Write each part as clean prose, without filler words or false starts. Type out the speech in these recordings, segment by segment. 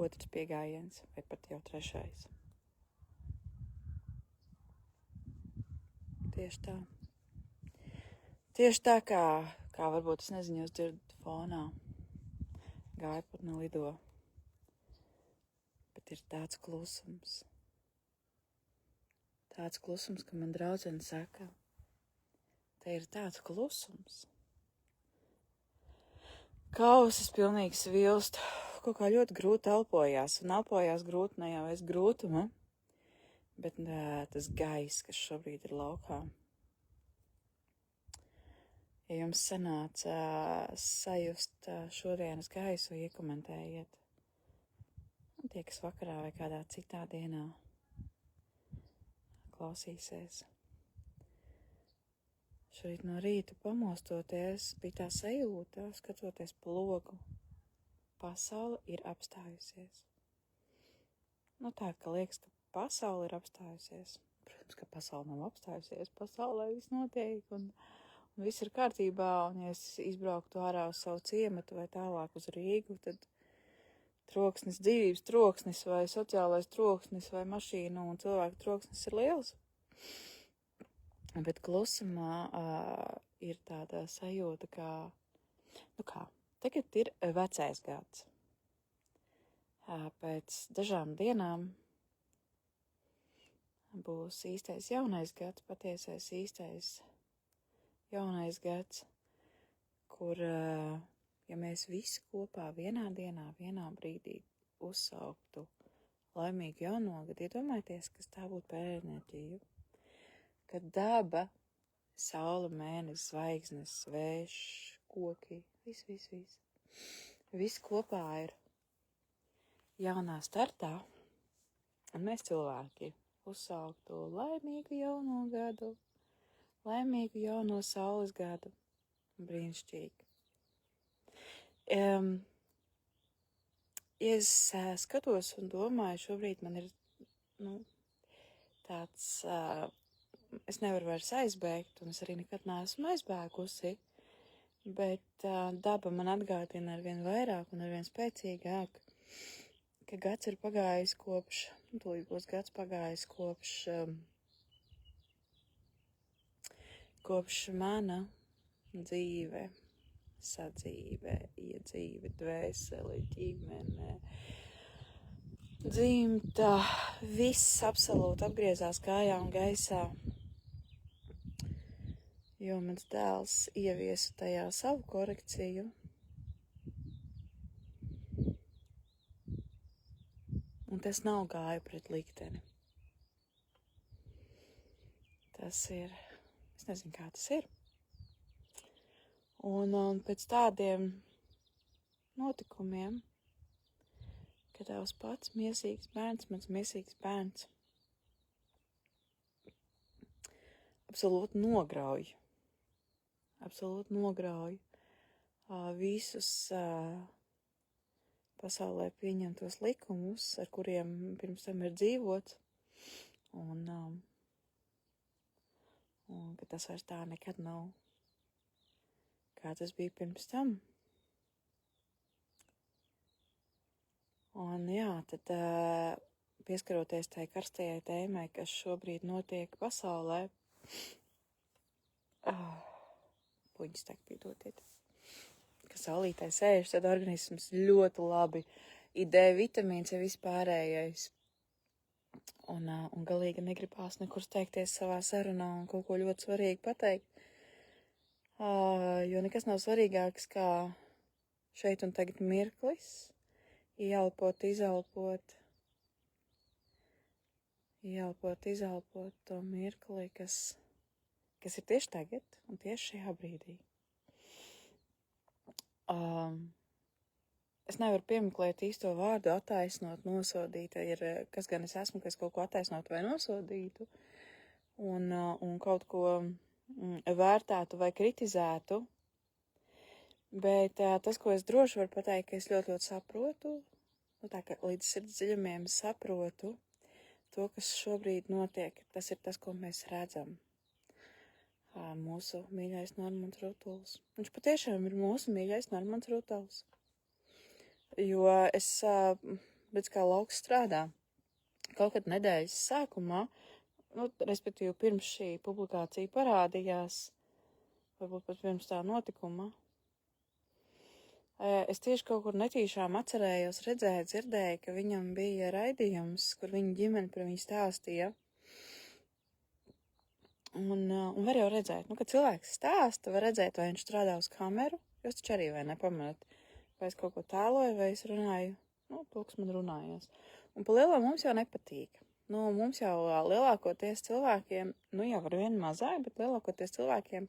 otrs piegājiens, vai pat jau trešais. Tieši tā. Tieši tā, kā varbūt, es nezinu, jūs dzirdat fonā. Gājputni lido. Bet ir tāds klusums. Tāds klusums, ka man draudzene saka, te ir tāds klusums. Kausis pilnīgi svilst, kaut kā ļoti grūti elpojās, un elpojās grūti ne jau es grūtuma, bet tas gaiss, kas šobrīd ir laukā. Ja jums sanāca sajust šodienas gaisu, iekomentējiet. Un tie, kas vakarā vai kādā citā dienā klausīsies. Šorīt no rīta pamostoties, bija tā sajūta, skatoties pa logu. Pasaule ir apstājusies. Nu tā, ka liekas, ka pasaule ir apstājusies. Protams, ka pasaule nav apstājusies. Pasaulē viss notiek un viss ir kārtībā. Un ja es izbrauktu ārā uz savu ciematu vai tālāk uz Rīgu, tad troksnis, dzīvības troksnis vai sociālais troksnis vai mašīnu un cilvēku troksnis ir liels. Bet klusumā ir tāda sajūta, kā, tagad ir vecais gads. Pēc dažām dienām būs īstais jaunais gads, patiesais īstais jaunais gads, kur, ja mēs visi kopā vienā dienā, vienā brīdī uzsauktu laimīgu jauno gadu, iedomājieties, kas tā būtu par enerģiju, kad daba, saule, mēnesis, zvaigznes, vējš, koki, viss kopā ir jaunā startā, un mēs cilvēki uzsauktu laimīgu jauno gadu, laimīgu jauno saules gadu. Brīnišķīgi. Ja es skatos un domāju, šobrīd man ir tāds, es nevaru vairs aizbēgt, un es arī nekad neesmu aizbēgusi, bet daba man atgādina arvien vairāk un arvien spēcīgāk, ka gads ir pagājis tūlīt būs gads pagājis kopš mana dzīve, sadzīve, iedzīve, dvēseli, ģimene, dzimta, viss absolūti apgriezās kājā un gaisā, jo mans dēls ieviesa tajā savu korekciju. Un tas nav gāju pret likteni. Tas ir, es nezinu, kā tas ir. Un pēc tādiem notikumiem, kad tavs pats miesīgs bērns, mans miesīgs bērns, absolūti nograuj visus pasaulē pieņemtos likumus, ar kuriem pirms tam ir dzīvots, un ka tas vairs tā nekad nav, kā tas bija pirms tam. Un jā, tad pieskaroties tai karstajai tēmai, kas šobrīd notiek pasaulē, puņas tek piedodiet, ka saulītē sēž, tad organisms ļoti labi idē vitamīns ja vispārējais. Un galīgi negribās nekur steigties savā sarunā un kaut ko ļoti svarīgi pateikt, jo nekas nav svarīgāks kā šeit un tagad mirklis, ieelpot, izelpot to mirkli, kas ir tieši tagad un tieši šajā brīdī. Es nevaru piemeklēt īsto vārdu, attaisnot, nosodīt, kas gan es esmu, ka es kaut ko attaisnotu vai nosodītu, un kaut ko vērtētu vai kritizētu, bet tas, ko es droši varu pateikt, ka es ļoti saprotu, tā kā līdz sirds dziļumiem saprotu to, kas šobrīd notiek, tas ir tas, ko mēs redzam. Mūsu mīļais Normans Rutuls. Viņš patiešām ir mūsu mīļais Normans Rutuls. Jo es redz, kā lauks strādā. Kaut kad nedēļas sākumā, respektīvi pirms šī publikācija parādījās, varbūt pat pirms tā notikuma, es tieši kaut kur netīšām atcerējos, dzirdēju, ka viņam bija raidījums, kur viņa ģimene par viņu stāstīja. Un var jau redzēt, kad cilvēks stāsta, var redzēt, vai viņš strādā uz kameru. Jūs taču arī vai nepamanāt, vai es kaut ko tēloju, vai es runāju, to, kas man runājās. Un pa lielā mums jau nepatīk. Mums jau lielākoties cilvēkiem, jau ar vienu mazāk, bet lielākoties cilvēkiem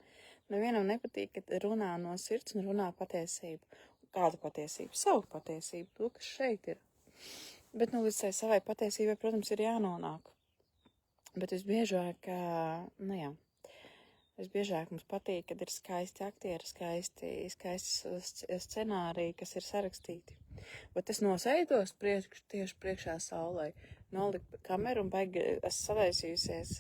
nevienam nepatīk, kad runā no sirds un runā patiesību. Kāda patiesība? Savu patiesību, to, kas šeit ir. Bet, līdz tai savai patiesībai, protams, ir jānonāk. Bet visbiežāk, visbiežāk mums patīk, kad ir skaisti aktieri, skaisti scenāriji, kas ir sarakstīti. Bet es nosēdos tieši priekšā saulē, noliku kameru un es savaisījusies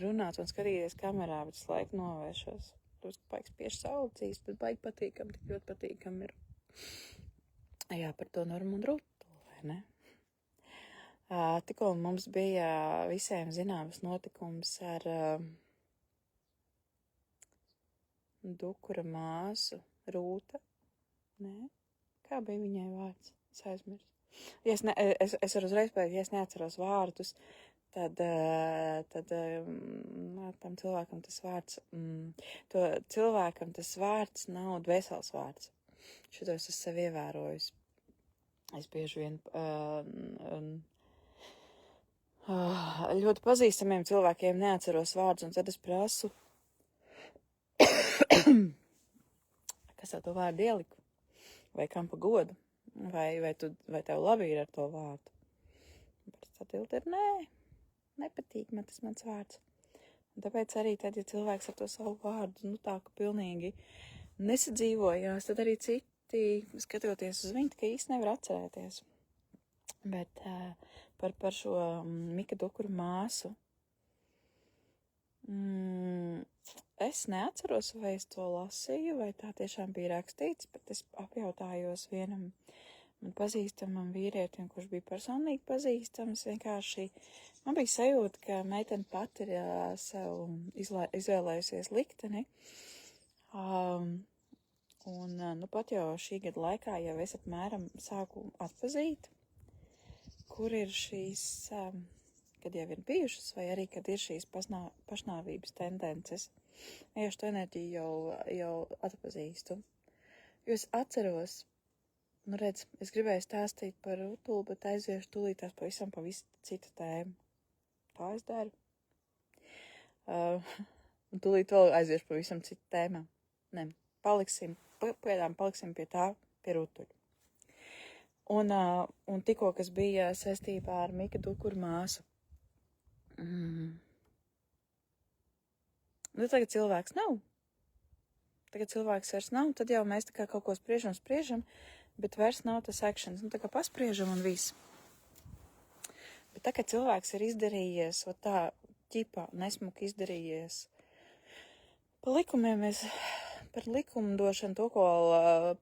runāt un skatīties kamerā, bet es laiku novēršos. Tos, ka baigs pieši saulcīs, bet baigi patīkam, tik ļoti patīkam ir. Jā, par to normu un rutulu, vai ne? Tikko mums bija visiem zināms notikums ar Dukura māsu Rūta. Nē? Kā bija viņai vārds? Es aizmirsu. Es varu uzreiz pateikt, ja es neatceros vārdus, tad tam cilvēkam tas vārds, cilvēkam tas vārds nav dvēseles vārds. Šito es sevi ievērojusi. Es bieži vien ļoti pazīstamiem cilvēkiem neatceros vārdus, un tad es prasu, kas ar to vārdu ieliku, vai kam pa godu, vai tev labi ir ar to vārdu. Bet atbilde ir nē, nepatīk man tas mans vārds. Un tāpēc arī tad, ja cilvēks ar to savu vārdu, tā ka pilnīgi nesadzīvojās, tad arī citi, skatoties uz viņu, ka īsti nevar atcerēties. Bet par šo Mika Dukura māsu es neatceros, vai es to lasīju, vai tā tiešām bija rakstīts, bet es apjautājos vienam man pazīstamam vīrietim, kurš bija personīgi pazīstams, vienkārši man bija sajūta, ka meitene pati ir sev izvēlējusies likteni. Pat jau šī gada laikā jau es apmēram sāku atpazīt, kur ir šīs, kad jau ir bijušas, vai arī, kad ir šīs pašnāvības tendences. Es to enerģiju jau atpazīstu. Jo es atceros, es gribēju stāstīt par Rutulu, bet aiziešu tūlītās pavisam citu tēmu. Tā es daru. Un tūlīt vēl aiziešu pavisam citu tēmu. Ne, paliksim pie tā, pie Rutuļa. Un tikko, kas bija saistībā ar Mika Dukura māsu. Tagad cilvēks nav. Tagad cilvēks vairs nav, tad jau mēs tā kā kaut ko spriežam, bet vairs nav tas actions. Tā kā paspriežam un viss. Bet tā, ka cilvēks ir izdarījies, tā ķipā nesmuki izdarījies. Par likumiem par likumdošanu, to, ko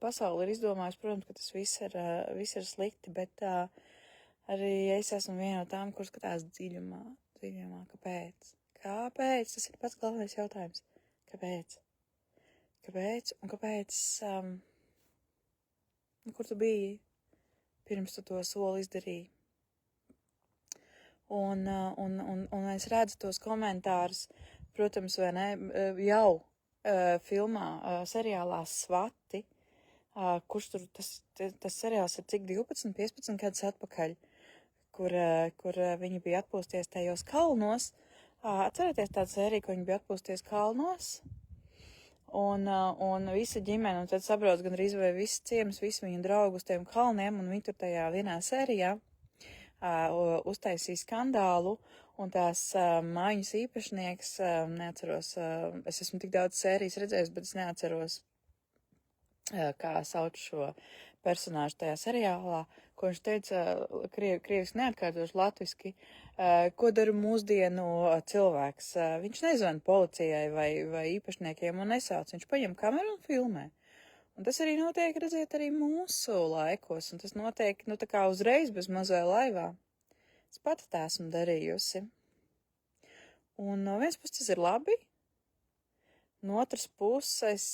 pasauli ir izdomājusi, protams, ka tas viss ir slikti, bet arī es esmu viena no tām, kur skatās dziļumā, kāpēc? Kāpēc? Tas ir pats galvenais jautājums. Kāpēc? Kāpēc? Un kāpēc? Kur tu biji, pirms tu to soli izdarīji? Un es redzu tos komentārus, protams, vai ne, jau filmā, seriālā Svati, kurš tur, tas seriāls ir cik 12, 15 gadus atpakaļ, kur viņi bija atpūsties tajos kalnos. Atcerieties tādu sēriju, ka viņi bija atpūsties kalnos, un visa ģimene, un tad sabrauc gandrīz vai viss ciems, visi viņu draugi uz tiem kalniem, un viņi tur tajā vienā sērijā uztaisīja skandālu, un tās mājas īpašnieks, neatceros, es esmu tik daudz sērijas redzējis, bet es neatceros, kā sauc šo personāžu tajā seriālā, ko viņš teica, krieviski neatkārtoši latviski, ko dara mūsdienu cilvēks. Viņš nezvana policijai vai īpašniekiem un nesauc, viņš paņem kameru un filmē. Un tas arī notiek, redziet, arī mūsu laikos, un tas notiek, tā kā uzreiz bez mazajā laivā. Es pati tā esmu darījusi. Un no vienas puses tas ir labi, no otras puses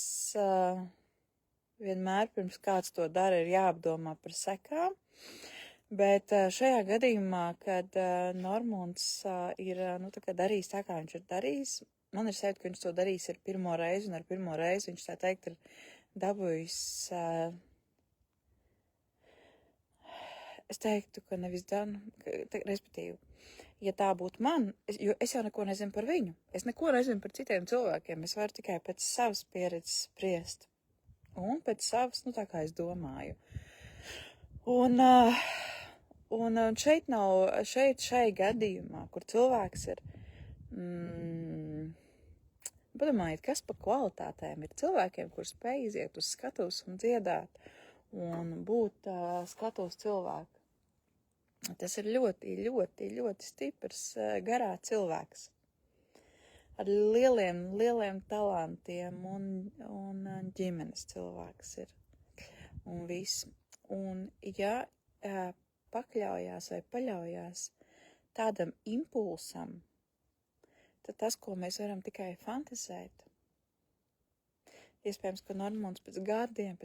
vienmēr pirms kāds to dara ir jāapdomā par sekām, bet šajā gadījumā, kad Normunds ir, tā kā darījis tā, kā viņš ir darījis, man ir sajūta, ka viņš to darījis ar pirmo reizi, un ar pirmo reizi viņš tā teikt ir dabūjis, es teiktu, ka nevis respektīvi, ja tā būtu man, jo es jau neko nezinu par viņu, es neko nezinu par citiem cilvēkiem, es varu tikai pēc savas pieredzes spriest, un pēc savas, tā kā es domāju. Un šai gadījumā, kur cilvēks ir, padomājiet, kas pa kvalitātēm ir cilvēkiem, kur spēj iziet uz skatuves un dziedāt un būt skatuves cilvēku. Tas ir ļoti, ļoti, ļoti stiprs, garā cilvēks ar lieliem talantiem un ģimenes cilvēks ir un viss. Un ja pakļaujās vai paļaujās tādam impulsam, tad tas, ko mēs varam tikai fantazēt, iespējams, ka Normunds pēc gadiem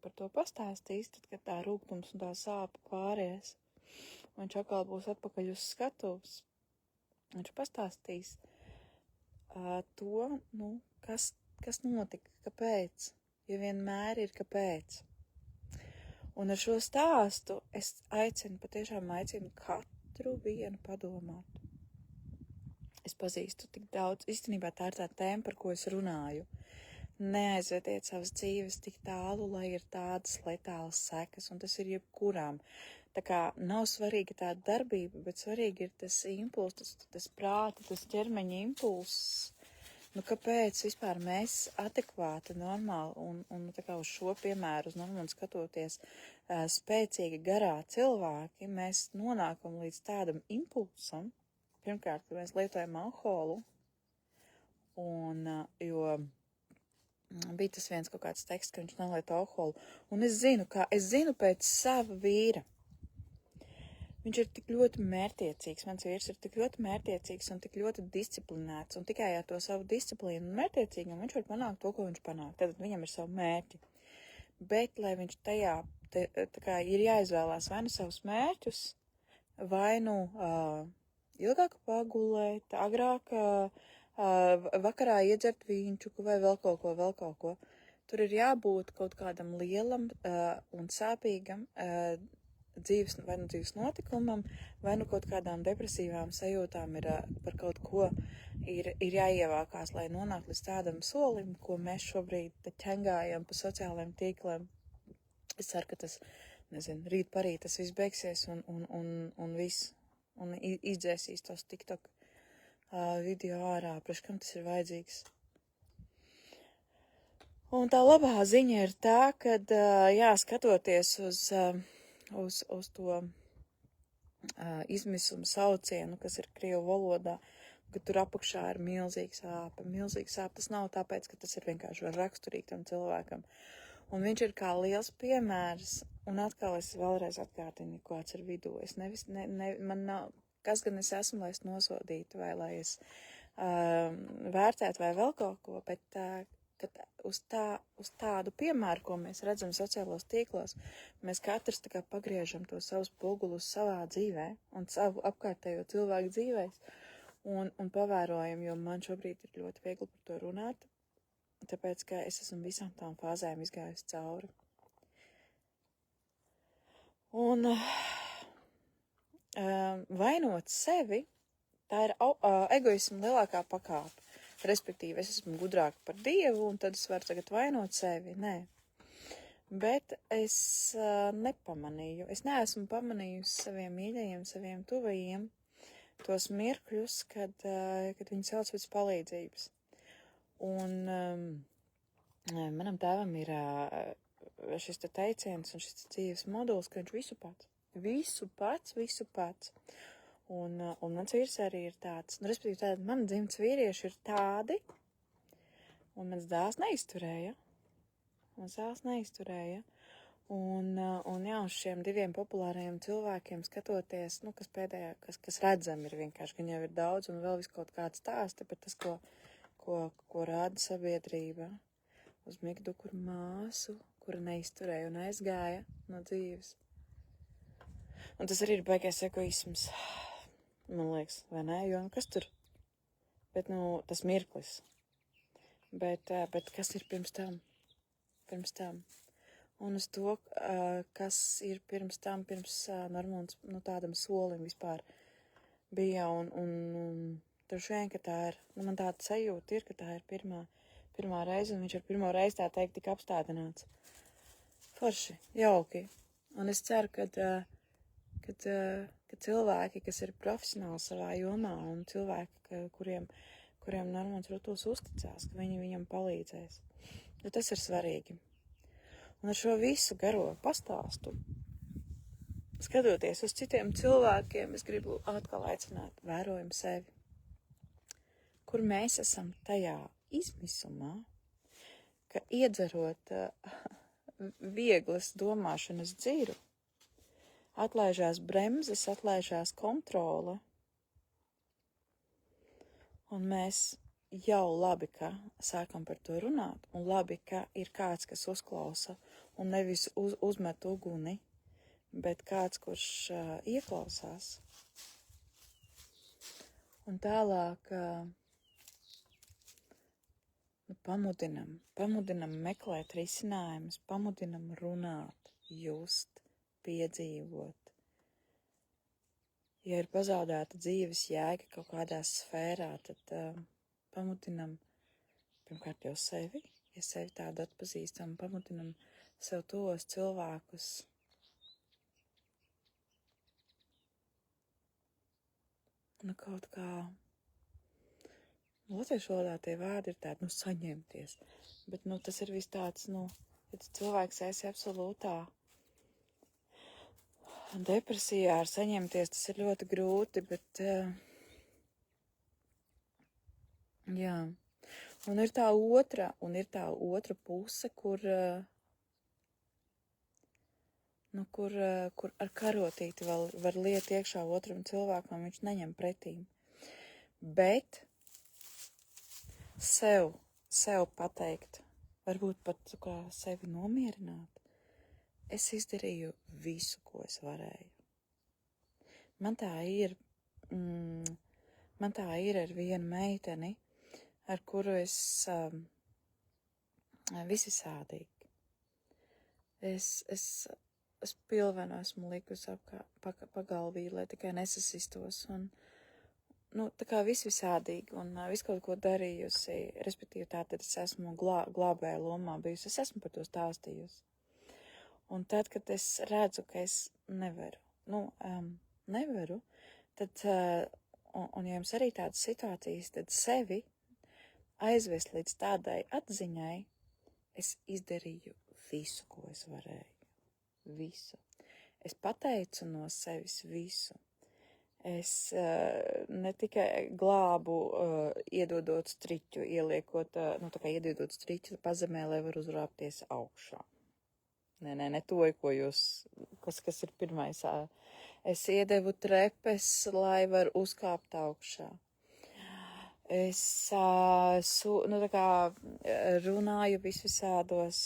par to pastāstīs, tad, kad tā rūgtums un tā sāpe pāries, un viņš atkal būs atpakaļ uz skatuves, viņš pastāstīs to, kas notika, kāpēc, jo vienmēr ir kāpēc. Un ar šo stāstu es patiešām aicinu katru vienu padomāt. Es pazīstu tik daudz, īstenībā tā ir tā tēma, par ko es runāju. Neaizvediet savas dzīves tik tālu, lai ir tādas letālas sekas, un tas ir jebkurām. Tā kā nav svarīga tā darbība, bet svarīgi ir tas impulss, tas prāta, tas ķermeņa impulss. Kāpēc vispār mēs adekvāti, normāli, un tā kā uz šo piemēru, uz Normundu skatoties, spēcīgi garā cilvēki, mēs nonākam līdz tādam impulsam, pirmkārt, ka mēs lietojam alkoholu, jo bija tas viens kaut kāds teksts, ka viņš nelieto alkoholu, un es zinu pēc sava vīra. Viņš ir tik ļoti mērķiecīgs, mans vīrs ir tik ļoti mērķiecīgs un tik ļoti disciplinēts, un tikai ar to savu disciplīnu un mērķiecīgumu viņš var panākt to, ko viņš panāk. Tad viņam ir savu mērķi. Bet, lai viņš tajā, tā kā ir jāizvēlās vai nu savus mērķus, vai nu ilgāk pagulēt, agrāk vakarā iedzert vīnčuku vai vēl kaut ko. Tur ir jābūt kaut kādam lielam un sāpīgam dzīves notikumam, vai nu kaut kādām depresīvām sajūtām ir par kaut ko ir jāievākās, lai nonāktu līdz tādam solim, ko mēs šobrīd ķengājam pa sociālajiem tīkliem. Es ceru, ka tas, rīt parīt tas viss beigsies un viss, un izdzēsīs tos TikTok video ārā, priekš kam tas ir vajadzīgs. Un tā labā ziņa ir tā, kad, skatoties uz to izmisumu saucienu, kas ir krievu valodā, ka tur apakšā ir milzīga sāpe. Milzīga sāpe tas nav tāpēc, ka tas ir vienkārši raksturīgi tam cilvēkam. Un viņš ir kā liels piemērs, un atkal es vēlreiz atkārtinu, kāds ir vidū. Man nav, kas gan es esmu, lai es nosodītu, vai lai es vērtētu, vai vēl kaut ko, bet kad uz tādu piemēru, ko mēs redzam sociālos tīklos, mēs katrs tā kā pagriežam to savu spoguli uz savā dzīvē un savu apkārtējo cilvēku dzīvēs un pavērojam, jo man šobrīd ir ļoti viegli par to runāt, tāpēc, ka es esmu visām tām fāzēm izgājusi cauri. Un vainot sevi, tā ir egoisma lielākā pakāpe. Respektīvi, es esmu gudrāka par Dievu, un tad es varu tagad vainot sevi. Nē. Bet es nepamanīju. Es neesmu pamanījusi saviem mīļajiem, saviem tuvajiem tos mirkļus, kad viņi sauc pēc palīdzības. Un manam tēvam ir šis te teiciens un šis dzīves modulis, ka viņš visu pats. Un mans vīrs arī ir tāds, respektīvi tādi, man dzimts vīrieši ir tādi, un mans dēls neizturēja. un zāles neizturēja. Un jā, uz šiem 2 populārajiem cilvēkiem skatoties, kas pēdējā, kas redzam ir vienkārši, gan jau ir daudz un vēl vis kaut kāds stāsti, bet tas, ko rāda sabiedrība uz Mikdukuru māsu, kura neizturēja un aizgāja no dzīves. Un tas arī ir baigais egoisms, man liekas, vai ne? Jo, kas tur? Bet, tas mirklis. Bet kas ir pirms tam? Un uz to, kas ir pirms tam, pirms Normons, tādam solim vispār bija, un droši vien, ka tā ir, man tāda sajūta ir, ka tā ir pirmā reize, un viņš ar pirmo reizi tā teikt tika apstādināts. Forši, jauki. Un es ceru, ka cilvēki, kas ir profesionāli savā jomā, un cilvēki, kuriem Normons Rutuls uzticās, ka viņi viņam palīdzēs. Jo tas ir svarīgi. Un ar šo visu garo pastāstu, skatoties uz citiem cilvēkiem, es gribu atkal aicināt, vērojam sevi, kur mēs esam tajā izmisumā, ka iedzerot vieglas domāšanas dziru, atlaižās bremzes, atlaižās kontrole, un mēs jau labi, ka sākam par to runāt, un labi, ka ir kāds, kas uzklausa, un nevis uzmet uguni, bet kāds, kurš ieklausās. Un tālāk pamudinam meklēt risinājumus, pamudinam runāt, just, piedzīvot. Ja ir pazaudēta dzīves jēga kaut kādā sfērā, tad pamudinam pirmkārt jau sevi, ja sevi tādu atpazīstam, pamudinam sev tos cilvēkus. Kaut kā latviešu valodā tie vārdi ir tādi, saņemties. Bet, tas ir viss tāds, ja cilvēks esi absolūtā depresijā ar saņemties, tas ir ļoti grūti, bet, jā. Un ir tā otra puse, kur ar karotīti var liet iekšā otram cilvēkam, viņš neņem pretīm. Bet sev pateikt, varbūt pat kā sevi nomierināt, es izdarīju visu, ko es varēju. Man tā ir ar vienu meiteni, ar kuru es visvisādīgi. Es pilvenu esmu likusi pagalvī, lai tikai nesasistos, un, tā kā visvisādīgi, un visu kaut ko darījusi, respektīvi tātad es esmu glābēja lomā bijusi, es esmu par to stāstījusi. Un tad, kad es redzu, ka es nevaru, tad, un ja jums arī tādas situācijas, tad sevi aizvest līdz tādai atziņai, es izdarīju visu, ko es varēju. Visu. Es pateicu no sevis visu. Es ne tikai glābu, iedodot striķu, ieliekot, iedodot striķu pazemē, lai var uzrāpties augšā. Ne to, kas ir pirmais. Es iedevu trepes, lai var uzkāpt augšā. Es runāju visvisādos.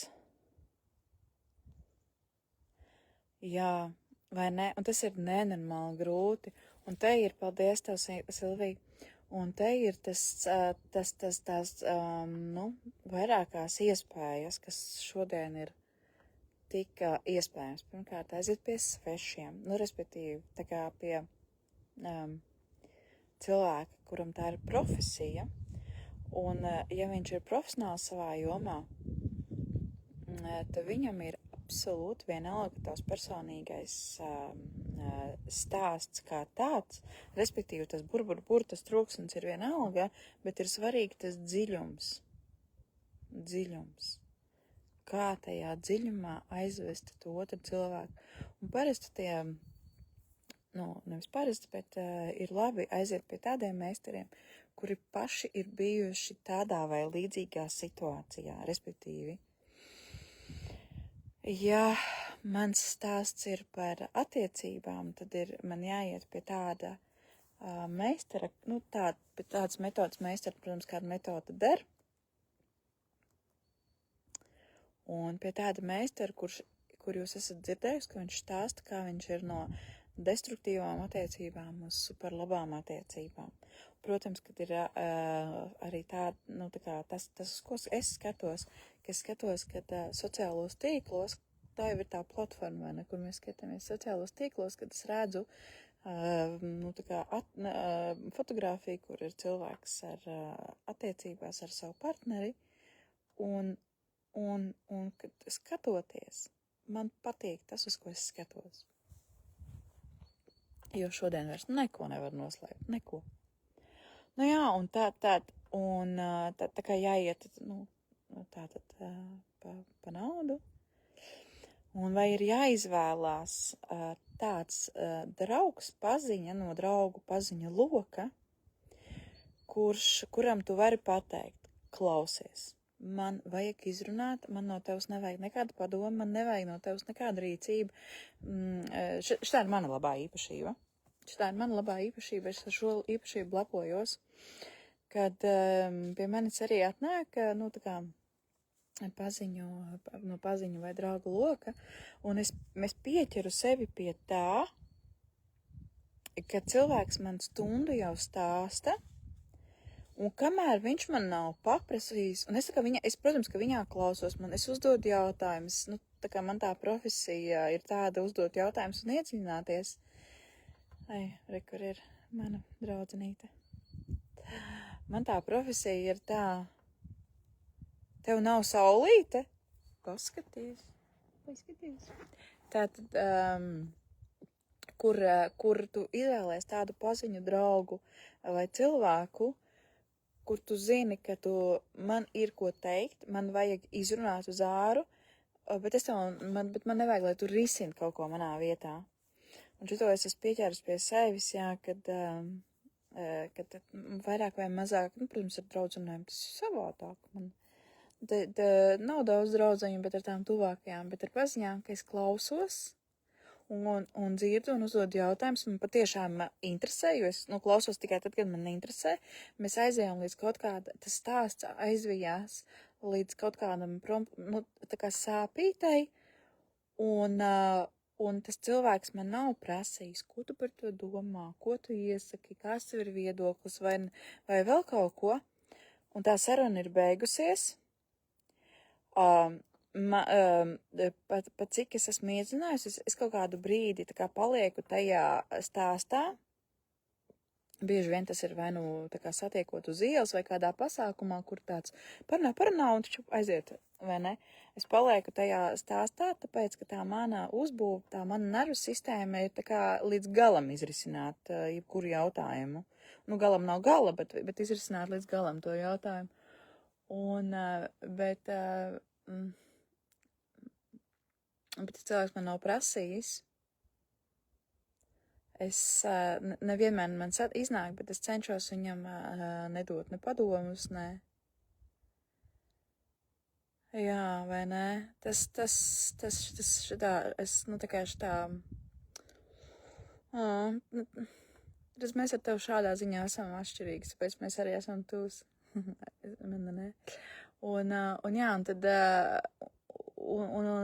Jā, vai ne? Un tas ir nenormāli grūti. Un te ir, paldies tev, Silvija, un te ir tās vairākās iespējas, kas šodien ir tik iespējams. Pirmkārt, aiziet pie svešiem, respektīvi, tā kā pie cilvēka, kuram tā ir profesija, un ja viņš ir profesionāls savā jomā, tad viņam ir absolūti vienalga tavs personīgais stāsts kā tāds, respektīvi tas tas troksnis ir vienalga, bet ir svarīgi tas dziļums. Kā tajā dziļumā aizvest to otru cilvēku. Un parasti tie, nevis parasti, bet ir labi aiziet pie tādiem meistariem, kuri paši ir bijuši tādā vai līdzīgā situācijā, respektīvi. Ja mans stāsts ir par attiecībām, tad man jāiet pie tāda meistara, pie tādas metodas meistara, protams, kāda metoda der. Un pie tāda meistara, kur jūs esat dzirdējusi, ka viņš stāsta, kā viņš ir no destruktīvām attiecībām uz super labām attiecībām. Protams, kad ir arī tas, ko es skatos, kad sociālos tīklos, tā jau ir tā platforma, kur mēs skatāmies sociālos tīklos, kad es redzu fotogrāfiju, kur ir cilvēks ar attiecībās ar savu partneri, un kad skatoties, man patīk tas, uz ko es skatos. Jo šodien vairs neko nevar noslēpt, neko. Nu jā, un tā kā jāiet, pa naudu. Un vai ir jāizvēlās tāds draugs paziņa no draugu paziņa loka, kuram tu vari pateikt, klausies, man vajag izrunāt, man no tevs nevajag nekāda padoma, man nevajag no tevs nekāda rīcība. Šitā ir mana labā īpašība. Es ar šo īpašību lepojos, kad pie manis arī atnāk, paziņu vai draugu loka, un mēs pieķeru sevi pie tā, ka cilvēks man stundu jau stāsta, un kamēr viņš man nav paprasījis, un es protams, ka viņā klausos, es uzdodu jautājumus, man tā profesija ir tāda uzdot jautājumus un iedziļināties. Kur ir mana draudzenīte. Man tā profesija ir tā, tev nav saulīte? Paskaties. Tātad, kur tu izvēlēs tādu paziņu draugu vai cilvēku, kur tu zini, ka man ir ko teikt, man vajag izrunāt uz āru, bet man nevajag, lai tu risini kaut ko manā vietā. Un šito es esmu pieķēris pie sevis, kad vairāk vai mazāk, protams, ar draudzenēm tas ir savādāk. Man nav daudz draudzeņu, bet ar tām tuvākajām, bet ar paziņām, ka es klausos un dzirdu un uzdodu jautājumus, man patiešām interesē, jo es klausos tikai tad, kad man interesē. Mēs aizējām līdz kaut kāda, tas stāsts aizvijās līdz kaut kādam sāpītei, un tas cilvēks man nav prasījis, ko tu par to domā, ko tu iesaki, kāds tev ir viedoklis vai vēl kaut ko. Un tā saruna ir beigusies. Pat cik es esmu iedzinājusi, es kaut kādu brīdi palieku tajā stāstā. Bieži vien tas ir vai satiekot uz ielas vai kādā pasākumā, kur tāds parunā un taču aiziet, vai ne? Es palieku tajā stāstā, tāpēc, ka tā mana uzbūve, tā mana nervu sistēma ir līdz galam izrisināt jebkuru jautājumu. Galam nav gala, bet izrisināt līdz galam to jautājumu. Bet cilvēks man nav prasījis. Es nevienmēr man iznāk, bet es cenšos viņam nedot ne padomus, ne. Jā, vai ne? Tas šitā, mēs ar tevi šādā ziņā esam atšķirīgi, tāpēc mēs arī esam tūs. Ne. Un tad,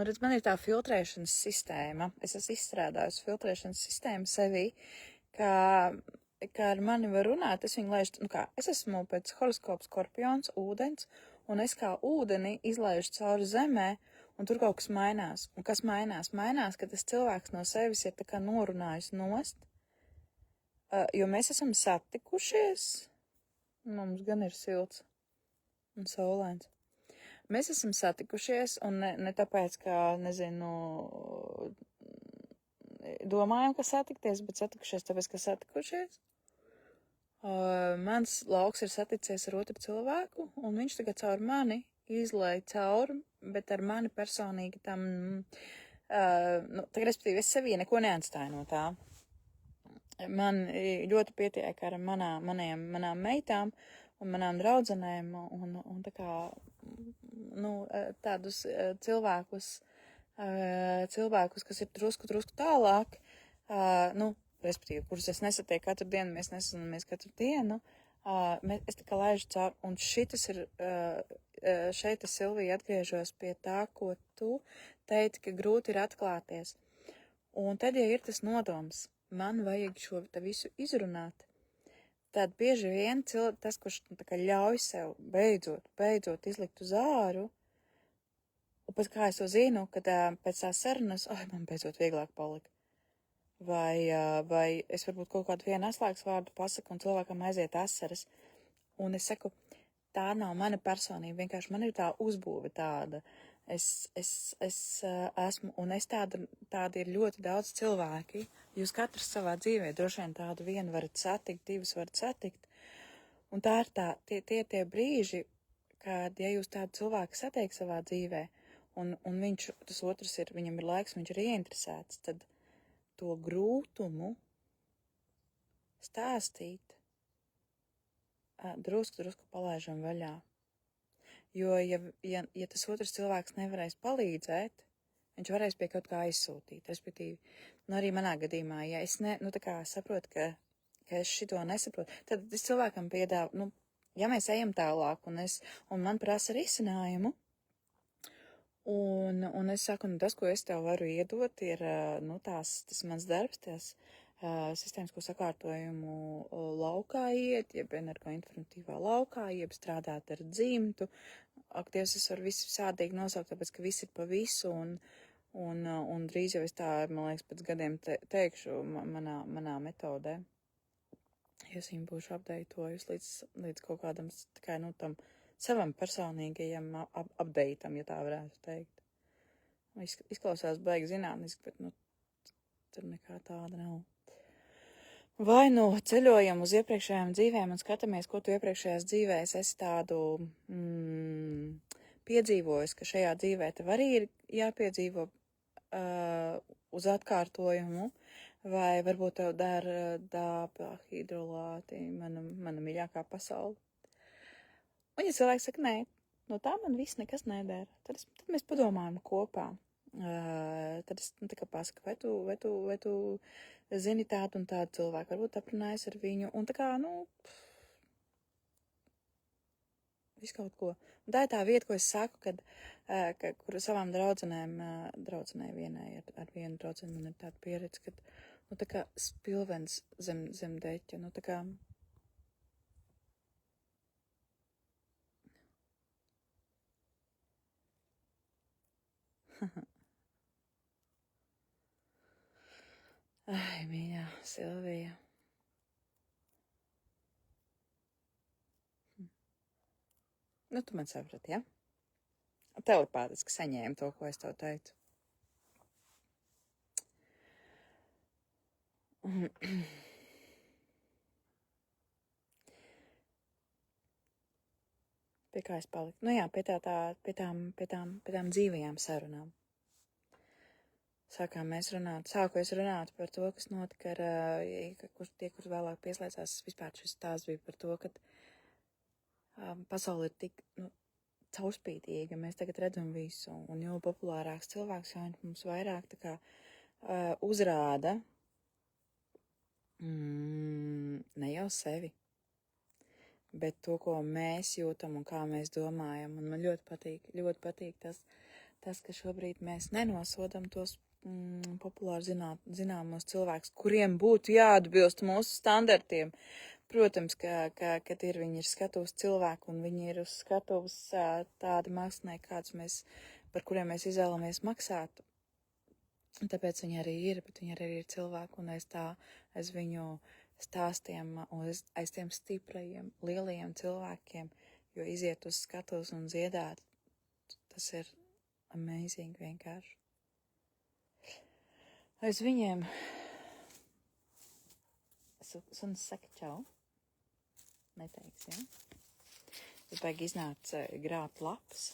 redz, man ir tā filtrēšanas sistēma. Es esmu izstrādājusi filtrēšanas sistēmu sevī, kā ar mani var runāt, es viņu laižu, es esmu pēc horoskopa Skorpions, ūdens, un es kā ūdeni izlaižu cauri zemē, un tur kaut kas mainās. Un kas mainās? Mainās, ka tas cilvēks no sevis ir norunājis nost, jo mēs esam satikušies, mums gan ir silts un saulains. Mēs esam satikušies, un ne tāpēc, ka, domājam, ka satikties, bet satikušies tāpēc, ka satikušies. Mans lauks ir saticies ar otru cilvēku, un viņš tagad caur mani izlai cauri, bet ar mani personīgi tam, respektīvi, es sevī neko neatstāju no tā. Man ļoti pietiek ar manām meitām un manām draudzenēm, un tādus cilvēkus, cilvēkus, kas ir drusku tālāk, respektīvi, kurus es nesatieku katru dienu, mēs nesanamies katru dienu, es tā kā laižu caur, un šitas ir, šeit es, Silvija, atgriežos pie tā, ko tu teici, ka grūti ir atklāties. Un tad, ja ir tas nodoms, man vajag šo te visu izrunāt, tad bieži vien tas, kurš tā kā ļauj sev beidzot izlikt uz āru, un pēc kā es to zinu, kad pēc tās sarunas, man beidzot vieglāk palika. Vai es varbūt kaut kādu vienu atslēgas vārdu pasaku, un cilvēkam aiziet asaras. Un es saku, tā nav mana personība, vienkārši man ir tā uzbūve tāda. Es esmu, un es tādi ir ļoti daudz cilvēki. Jūs katrs savā dzīvē droši vien tādu vienu varat satikt, divas varat satikt. Un tā ir tie brīži, kad, ja jūs tādu cilvēku satiek savā dzīvē, un viņš, tas otrs ir, viņam ir laiks, viņš ir ieinteresēts, tad to grūtumu stāstīt drusku palaižam vaļā. Jo, ja tas otrs cilvēks nevarēs palīdzēt, viņš varēs pie kaut kā aizsūtīt. Respektīvi, arī manā gadījumā, ja es saprotu, ka es šito nesaprotu, tad es cilvēkam piedāvu, ja mēs ejam tālāk, un man prasa risinājumu, un es saku, tas, ko es tev varu iedot, ir, tas mans darbs, tās sistēmisko sakārtojumu laukā iet, jeb energoinformatīvā laukā, jeb strādāt ar dzimtu. Ak, Dievs, es varu visu sādīgi nosaukt, tāpēc, ka viss ir pa visu, un drīz jau es tā, man liekas, pēc gadiem teikšu manā metodē. Es viņu būšu apdeitojusi līdz kaut kādam, tam savam personīgajam updateam, ja tā varētu teikt. Izklausās baigi zinātniski, bet, tur nekā tāda nav. Vai ceļojam uz iepriekšējām dzīvēm un skatāmies, ko tu iepriekšējās dzīvēs esi tādu piedzīvojis, ka šajā dzīvē tev arī ir jāpiedzīvo uz atkārtojumu, vai varbūt tev dara dāba, hidrolāti, mana mīļākā pasaule. Un ja cilvēks saka, nē, no tā man viss nekas nedara, tad mēs padomājam kopā. Tad es pasaku, vai tu zini tādu un tādu cilvēku, varbūt aprunājas ar viņu, un visu kaut ko. Un tā ir tā vieta, ko es saku, kur savām draudzenei vienai ar vienu draudzeni man ir tāda pieredze, kad, tā kā spilvens zem deķa, tā kā Ai, mīļā Silvija. Tu man saprati, ja? Telepātiski saņēmu to, ko es tev teicu. Pie kā es paliku? Pie tām dzīvajām sarunām. Sāku es runāt par to, kas notika kur vēlāk pieslēdzās. Vispār šis stāsts bija par to, ka pasaule ir tik caurspīdīga. Mēs tagad redzam visu, un jo populārāks cilvēks, jo mums vairāk uzrāda ne jau sevi, bet to, ko mēs jūtam un kā mēs domājam. Un man ļoti patīk tas, ka šobrīd mēs nenosodam tos populāri zināmos cilvēkus, kuriem būtu jāatbilst mūsu standartiem. Protams, kad viņi ir skatuves cilvēki un viņi ir uz skatuves tādi mākslinieki, par kuriem mēs izvēlamies maksāt. Un tāpēc viņi arī ir, bet viņi arī ir cilvēki, un aiz viņu stāstiem, un aiz tiem stiprajiem, lielajiem cilvēkiem, jo iziet uz skatuves un dziedāt, tas ir amazing vienkārši. Aiz viņiem suns saka čau. Neteiks, ja? Es baigi iznāca grāt lapas.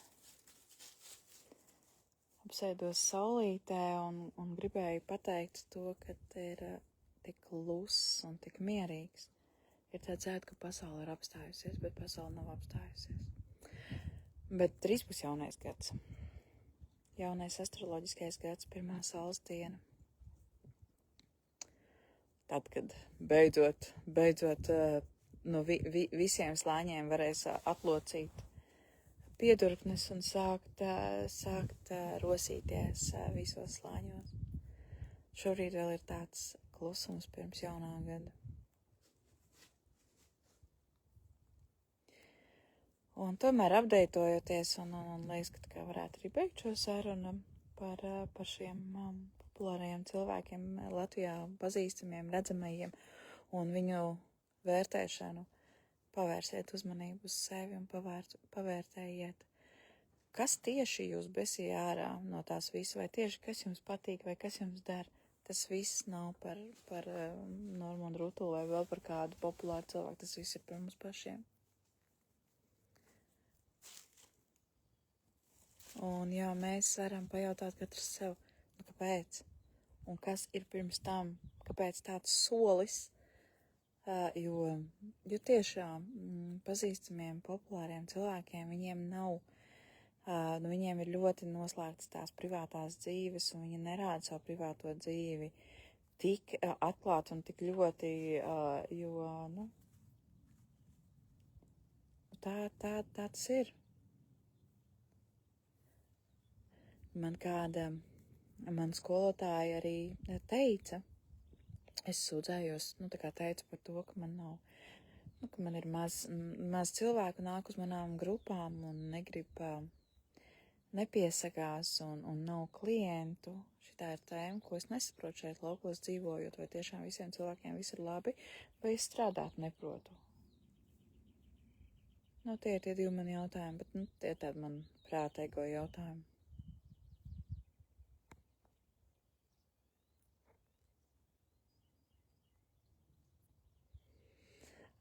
Apsēdos saulītē un gribēju pateikt to, ka ir tik kluss un tik mierīgs. Ir tāds ēd, ka pasaule ir apstājusies, bet pasaule nav apstājusies. Bet 13 jaunais gads. jaunais astroloģiskais gads, pirmā saules diena. Tad, kad beidzot no visiem slāņiem varēs atlocīt piedurknes un sākt rosīties visos slāņos. Šobrīd vēl ir tāds klusums pirms jaunā gada. Un tomēr apdeitojoties un liekas, ka varētu arī beigt šo sarunu par šiem populārajiem cilvēkiem Latvijā pazīstamiem, redzamajiem un viņu vērtēšanu, pavērsiet uzmanību uz sevi un pavērtējiet, kas tieši jūs besīja ārā no tās visu, vai tieši kas jums patīk, vai kas jums der. Tas viss nav par Normundu Rutulu vai vēl par kādu populāru cilvēku, tas viss ir par mums pašiem. Un jā, mēs varam pajautāt katrs sev, kāpēc, un kas ir pirms tam, kāpēc tāds solis, jo tiešām pazīstamiem, populāriem cilvēkiem, viņiem nav, viņiem ir ļoti noslēgtas tās privātās dzīves, un viņi nerāda savu privāto dzīvi tik atklāt un tik ļoti, jo, tā tas ir. Man skolotāja arī teica, es sūdzējos, tā kā teicu par to, ka man nav, ka man ir maz cilvēku nāk uz manām grupām un nepiesakās un nav klientu. Šitā ir tēma, ko es nesaprotu šeit laukos dzīvojot, vai tiešām visiem cilvēkiem viss ir labi, vai es strādāt neprotu. Tie ir tie divi mani jautājumi, bet tie ir tādi man prātēgo jautājumi.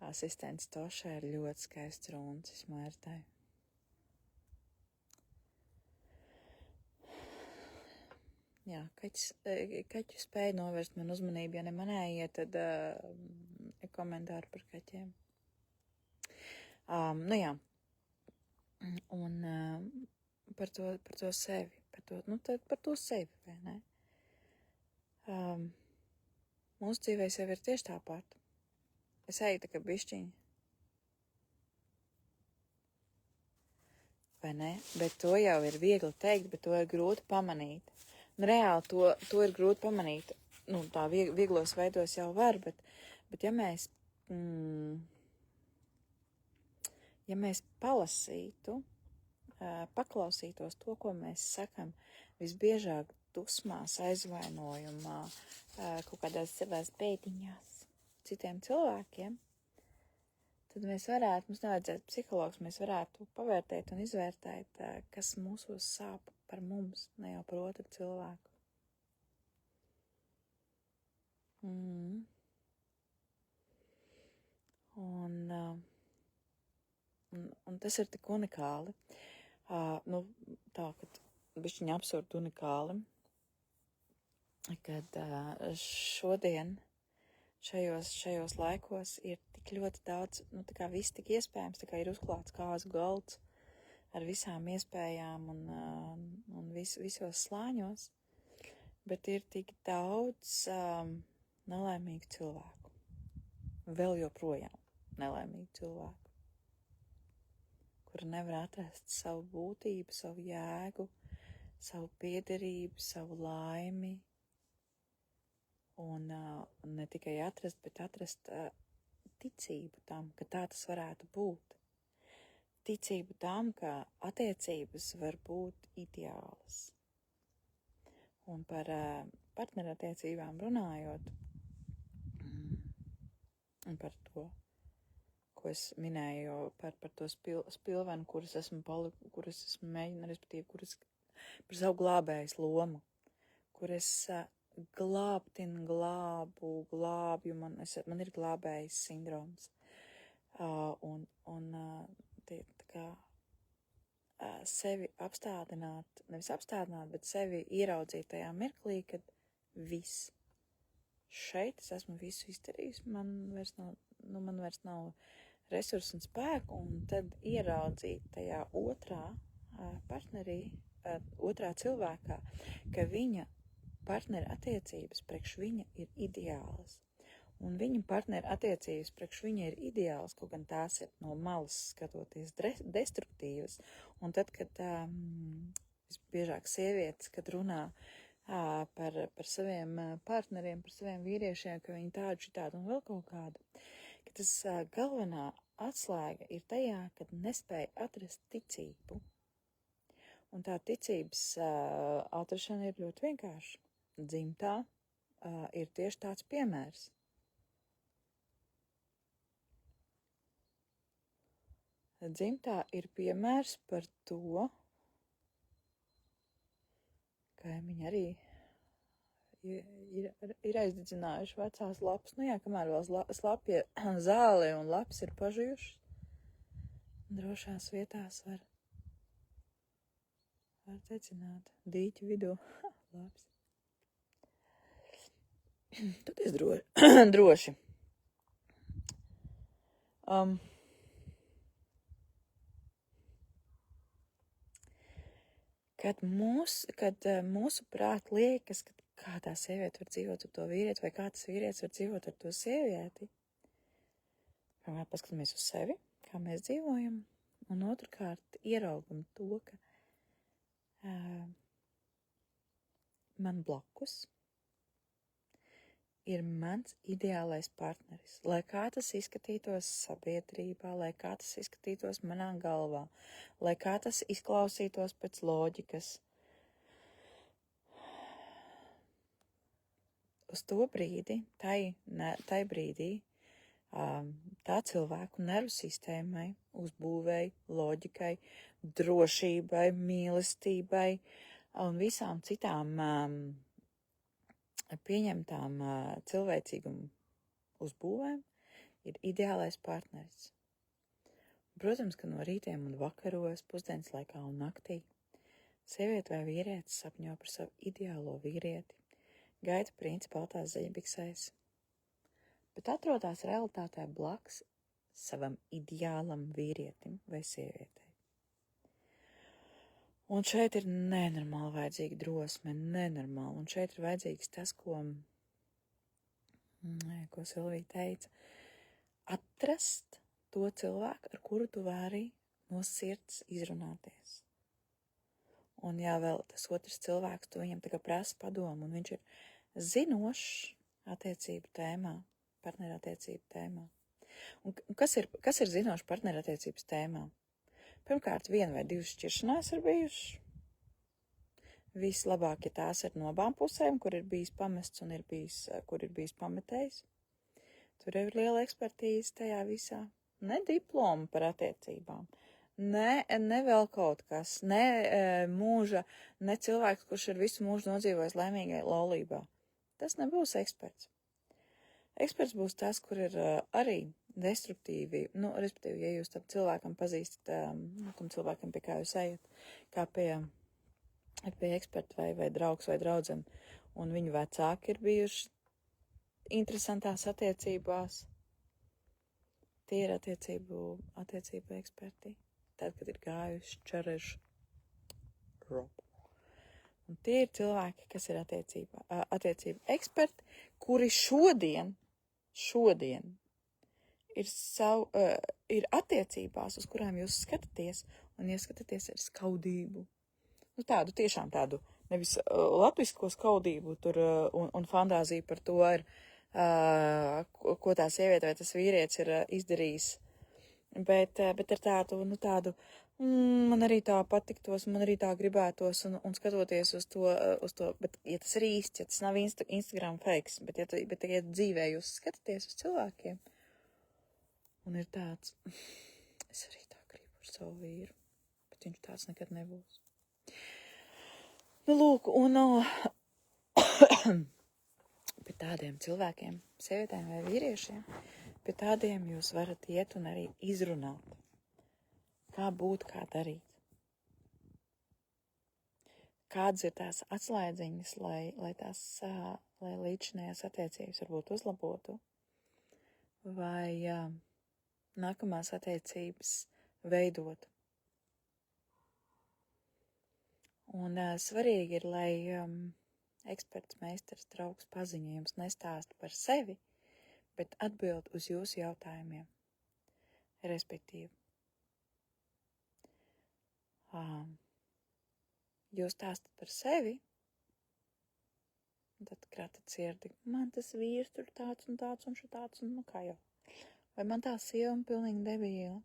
Asistents Tošai ir ļoti skaists runcis Mērtai. Jā, kaķi spēja novērst man uzmanību, ja ne manējie, tad komentāri par kaķiem. Jā. Un par to sevi, par to sevi, vai ne? Mūsu dzīvēs jau ir tieši tāpat. Es eju tā kā bišķiņa. Vai ne? Bet to jau ir viegli teikt, bet to ir grūti pamanīt. Un reāli to ir grūti pamanīt. Tā vieglos veidos jau var, bet ja mēs palasītu, paklausītos to, ko mēs sakam, visbiežāk dusmās, aizvainojumā, kaut kādās savās pēdiņās citiem cilvēkiem, tad mums nevajadzētu psihologs, mēs varētu pavērtēt un izvērtēt, kas mūsos sāp par mums, ne jau par otru cilvēku. Un tas ir tik unikāli, kad bišķiņa absurdi unikāli, kad šodien šajos laikos ir tik ļoti daudz, tā kā viss tik iespējams, tā kā ir uzklāts kāzu galds ar visām iespējām un visos slāņos, bet ir tik daudz nelaimīgu cilvēku, vēl joprojām nelaimīgu cilvēku, kuri nevar atrast savu būtību, savu jēgu, savu piederību, savu laimi, un ne tikai atrast, bet atrast ticību tam, ka tā tas varētu būt. Ticību tam, ka attiecības var būt ideālas. Un par partnerattiecībām runājot, un par to, ko es minēju, par to spilvenu, kuras esmu mēģina, respektīvi, par savu glābējas lomu, kur es glābju, man ir glābējas sindroms. Tā kā sevi apstādināt, nevis apstādināt, bet sevi ieraudzīt tajā mirklī, kad viss. Šeit es esmu visu izdarījis, man vairs nav resursu un spēku, un tad ieraudzīt tajā otrā partnerī otrā cilvēkā, ka viņa partnera attiecības priekš viņa ir ideālas. Un viņa partnera attiecības priekš viņa ir ideāls, kaut gan tās ir no malas skatoties destruktīvas. Un tad, kad visbiežāk sievietes, kad runā par saviem partneriem, par saviem vīriešiem, ka viņi tādu, šitādu un vēl kaut kādu, ka tas galvenā atslēga ir tajā, kad nespēja atrast ticību. Un tā ticības atrašana ir ļoti vienkārša. Dzimtā ir tieši tāds piemērs. Dzimtā ir piemērs par to, ka viņi arī ir aizdedzinājuši vecās lapas. Nu jā, kamēr vēl slapja zāle un lapas ir pažujušas, drošās vietās var dedzināt dīķu vidū. Labs. Tad es droši. Kad mūsu prāt liekas, ka kā tā sieviete var dzīvot ar to vīrieti, vai kā tas vīrietis var dzīvot ar to sievieti, pirmkārt paskatāmies uz sevi, kā mēs dzīvojam, un otrkārt ieraugam to, ka man blakus ir mans ideālais partneris, lai kā tas izskatītos sabiedrībā, lai kā tas izskatītos manā galvā, lai kā tas izklausītos pēc loģikas. Uz to brīdi, tai brīdī, tā cilvēku nervu sistēmai, uzbūvēji, loģikai, drošībai, mīlestībai un visām citām pieņemtām cilvēcīgumu uzbūvēm ir ideālais partneris. Protams, ka no rītiem un vakaros, pusdienas laikā un naktī sieviete vai vīrietis sapņo par savu ideālo vīrieti, gaida princi baltās zaļbiksēs, bet atrodas realitātē blakus savam ideālam vīrietim vai sievietei. Un šeit ir nenormāli vajadzīga drosme, nenormāli. Un šeit ir vajadzīgs tas, ko Silvija teica. Atrast to cilvēku, ar kuru tu vari no sirds izrunāties. Un jā, vēl tas otrs cilvēks, tu viņam tagad prasa padomu, un viņš ir zinošs attiecību tēmā, partnerattiecību tēmā. Un kas ir zinošs partnerattiecības tēmā? Pirmkārt, 1 vai 2 šķiršanās ir bijušas. Vislabāk, ja tās ir no abām pusēm, kur ir bijis pamests un kur ir bijis pametējis. Tur ir liela ekspertīze tajā visā. Ne diploma par attiecībām, ne vēl kaut kas, ne mūža, ne cilvēks, kurš ir visu mūžu nodzīvojis laimīgai laulībā. Tas nebūs eksperts. Eksperts būs tas, kur ir arī destruktīvi, respektīvi, ja jūs tam cilvēkam pazīstat, tam cilvēkam, pie kā jūs ejat, kā pie eksperta vai draugs vai draudzene, un viņu vecāki ir bijuši interesantās attiecībās, tie ir attiecību eksperti, tad, kad ir gājuši čarežu ropu. Un tie ir cilvēki, kas ir attiecību eksperti, kuri šodien ir attiecībās, uz kurām jūs skatāties, un ieskatāties ar skaudību. Tiešām tādu, nevis latvisko skaudību tur un fantāziju par to, ko tā sieviete vai tas vīrietis ir izdarījis. Bet ar tādu, man arī tā patiktos, man arī tā gribētos, un skatoties uz to, bet ja tas ir īsts, ja tas nav Instagram fakes, bet ja dzīvē jūs skatāties uz cilvēkiem, un ir tāds, es arī tā gribu ar savu vīru, bet viņš tāds nekad nebūs. Lūk, un pie tādiem cilvēkiem, sievietēm vai vīriešiem, pie tādiem jūs varat iet un arī izrunāt, kā būt, kā darīt. Kādas ir tās atslēdziņas, lai līdzinājās attiecības varbūt uzlabotu, vai nākamās attiecības veidot. Un svarīgi ir, lai eksperts, meistars, draugs, paziņa jums nestāst par sevi, bet atbild uz jūsu jautājumiem. Respektīvi, jūs stāstat par sevi, un tad kratat sirdi, man tas vīrs tur tāds un šitāds, un nu kā jau. Vai man tā sieva un pilnīgi debīla?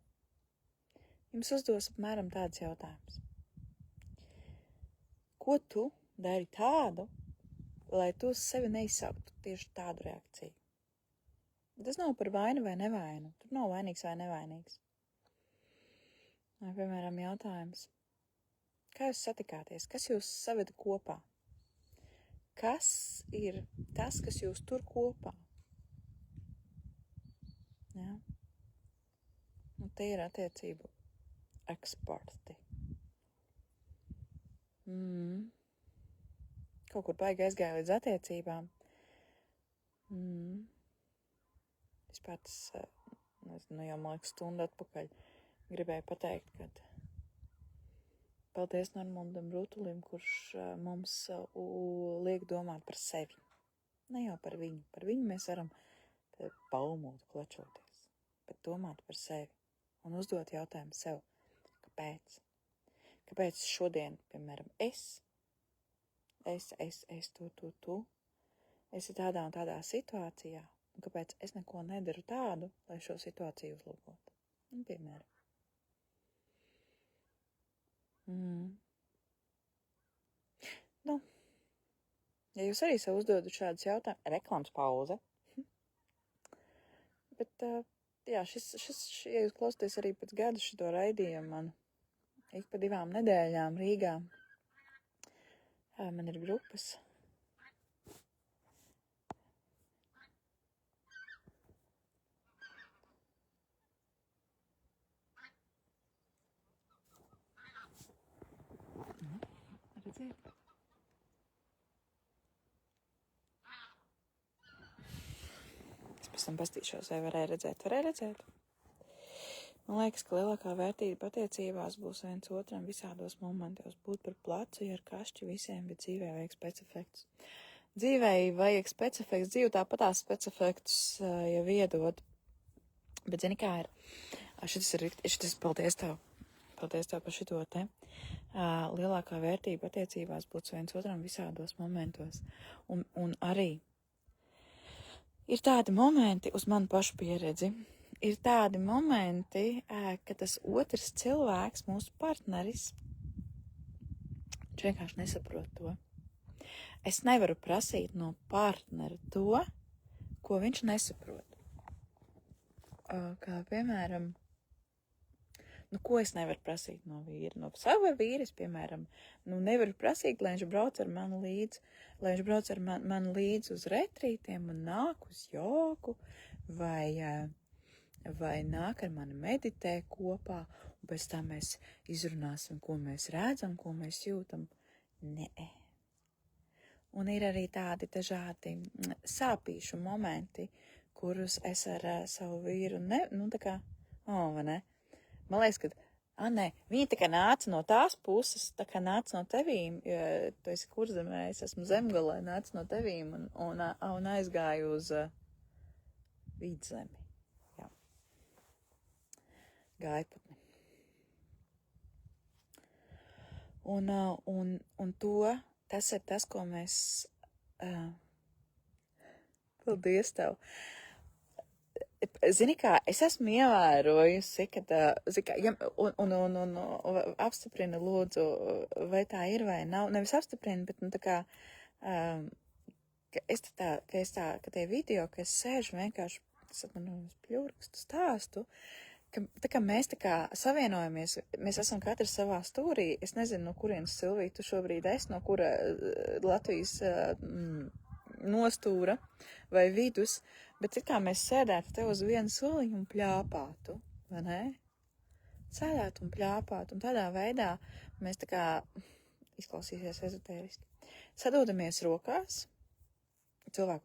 Jums uzdos apmēram tāds jautājums. Ko tu dari tādu, lai tu uz sevi neizsauktu tieši tādu reakciju? Tas nav par vainu vai nevainu. Tur nav vainīgs vai nevainīgs. Vai, piemēram, jautājums. Kā jūs satikāties? Kas jūs saveda kopā? Kas ir tas, kas jūs tur kopā? Ja? Un tie ir attiecību eksperti. Kaut kur baigi aizgāja līdz attiecībām. Vispār tas, nezinu, jau man liekas stundu atpakaļ gribēju pateikt, ka paldies Normundam Rutulim, kurš mums liek domāt par sevi. Ne jau par viņu. Par viņu mēs varam paumot, klačoties, bet domāt par sevi un uzdot jautājumu sev. Kāpēc? Kāpēc šodien, piemēram, tu esi tādā un tādā situācijā, un kāpēc es neko nedaru tādu, lai šo situāciju uzlabotu? Un, piemēram. Nu, ja jūs arī sev uzdodat šādus jautājumus, reklāmas pauze. Bet, jā, ja jūs klausāties arī pēc gada šito raidījumu man ik pa 2 nedēļām Rīgā, man ir grupas. Redziet? Es pēc tam pastīšos, vai varēja redzēt. Man liekas, ka lielākā vērtība attiecībās būs viens otram visādos momentos. Būt par placu, ja ar kašķi visiem, bet dzīvē vajag specefektus. Dzīvei vajag specefektus, dzīve tāpatās specefektus jau iedod. Bet zini, kā ir? Šitas paldies tev par šito te. Lielākā vērtība attiecībās būs viens otram visādos momentos. Un arī ir tādi momenti uz manu pašu pieredzi. Ir tādi momenti, ka tas otrs cilvēks, mūsu partneris, viņš vienkārši nesaprot to. Es nevaru prasīt no partnera to, ko viņš nesaprot. Kā piemēram, ko es nevaru prasīt no vīra? No sava vīris, piemēram, nevaru prasīt, lai viņš brauc ar mani līdzi uz retrītiem un nāk uz jogu, vai nāk ar mani meditē kopā, un pēc tam mēs izrunāsim, ko mēs redzam, ko mēs jūtam. Nē. Un ir arī tādi dažādi sāpīšu momenti, kurus es ar savu vīru vai ne? Man liekas, ka, viņi tā kā nāca no tās puses, tā kā nāca no tevīm, jo tu esi Kurzemē, es esmu Zemgalē, nāca no tevīm un aizgāju uz Vidzemi. Gaiputni. Un tas ir tas, ko mēs... Paldies tev! Zini kā, es esmu ievērojusi, un apstiprina lūdzu, vai tā ir vai nav. Nevis apstiprina, bet ka tie video, ka es sēžu vienkārši, pļurkstu stāstu, ka mēs savienojamies, mēs esam katrs savā stūrī. Es nezinu, no kurienes, Silvija, tu šobrīd esi, no kura Latvijas nostūra vai vidus, bet it kā mēs sēdētu te uz vienu soliņu un pļāpātu, vai ne? Sēdētu un pļāpātu, un tādā veidā mēs izklausīsies ezotēriski, sadodamies rokās, cilvēku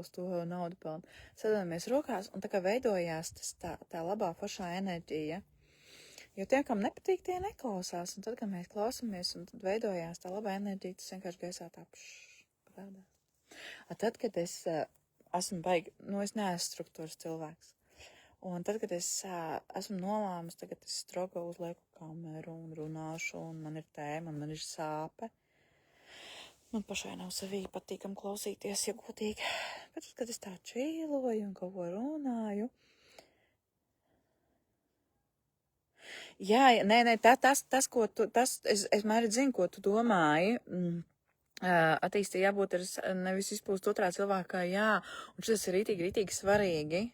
uz to naudu pelna, sadodamies rokās, un veidojās tā labā foršā enerģija, Jo tiem, kam nepatīk, tie neklausās. Un tad, kad mēs klausamies, un tad veidojās tā labā enerģija, tas vienkārši gaisā tā parādās. Tad, kad es esmu es neesmu struktūras cilvēks. Un tad, kad es esmu nolēmus, tagad es strogo uzlieku kameru un runāšu, un man ir tēma, un man ir sāpe. Man pašai nav sevī patīkam klausīties, ja godīgi. Bet tad, kad es tā čīloju un kaut ko runāju, jā, nē, es mēri zinu, ko tu domāji. Attīstīja jābūt nevis izpūst otrā cilvēkā, jā, un šis ir rītīgi svarīgi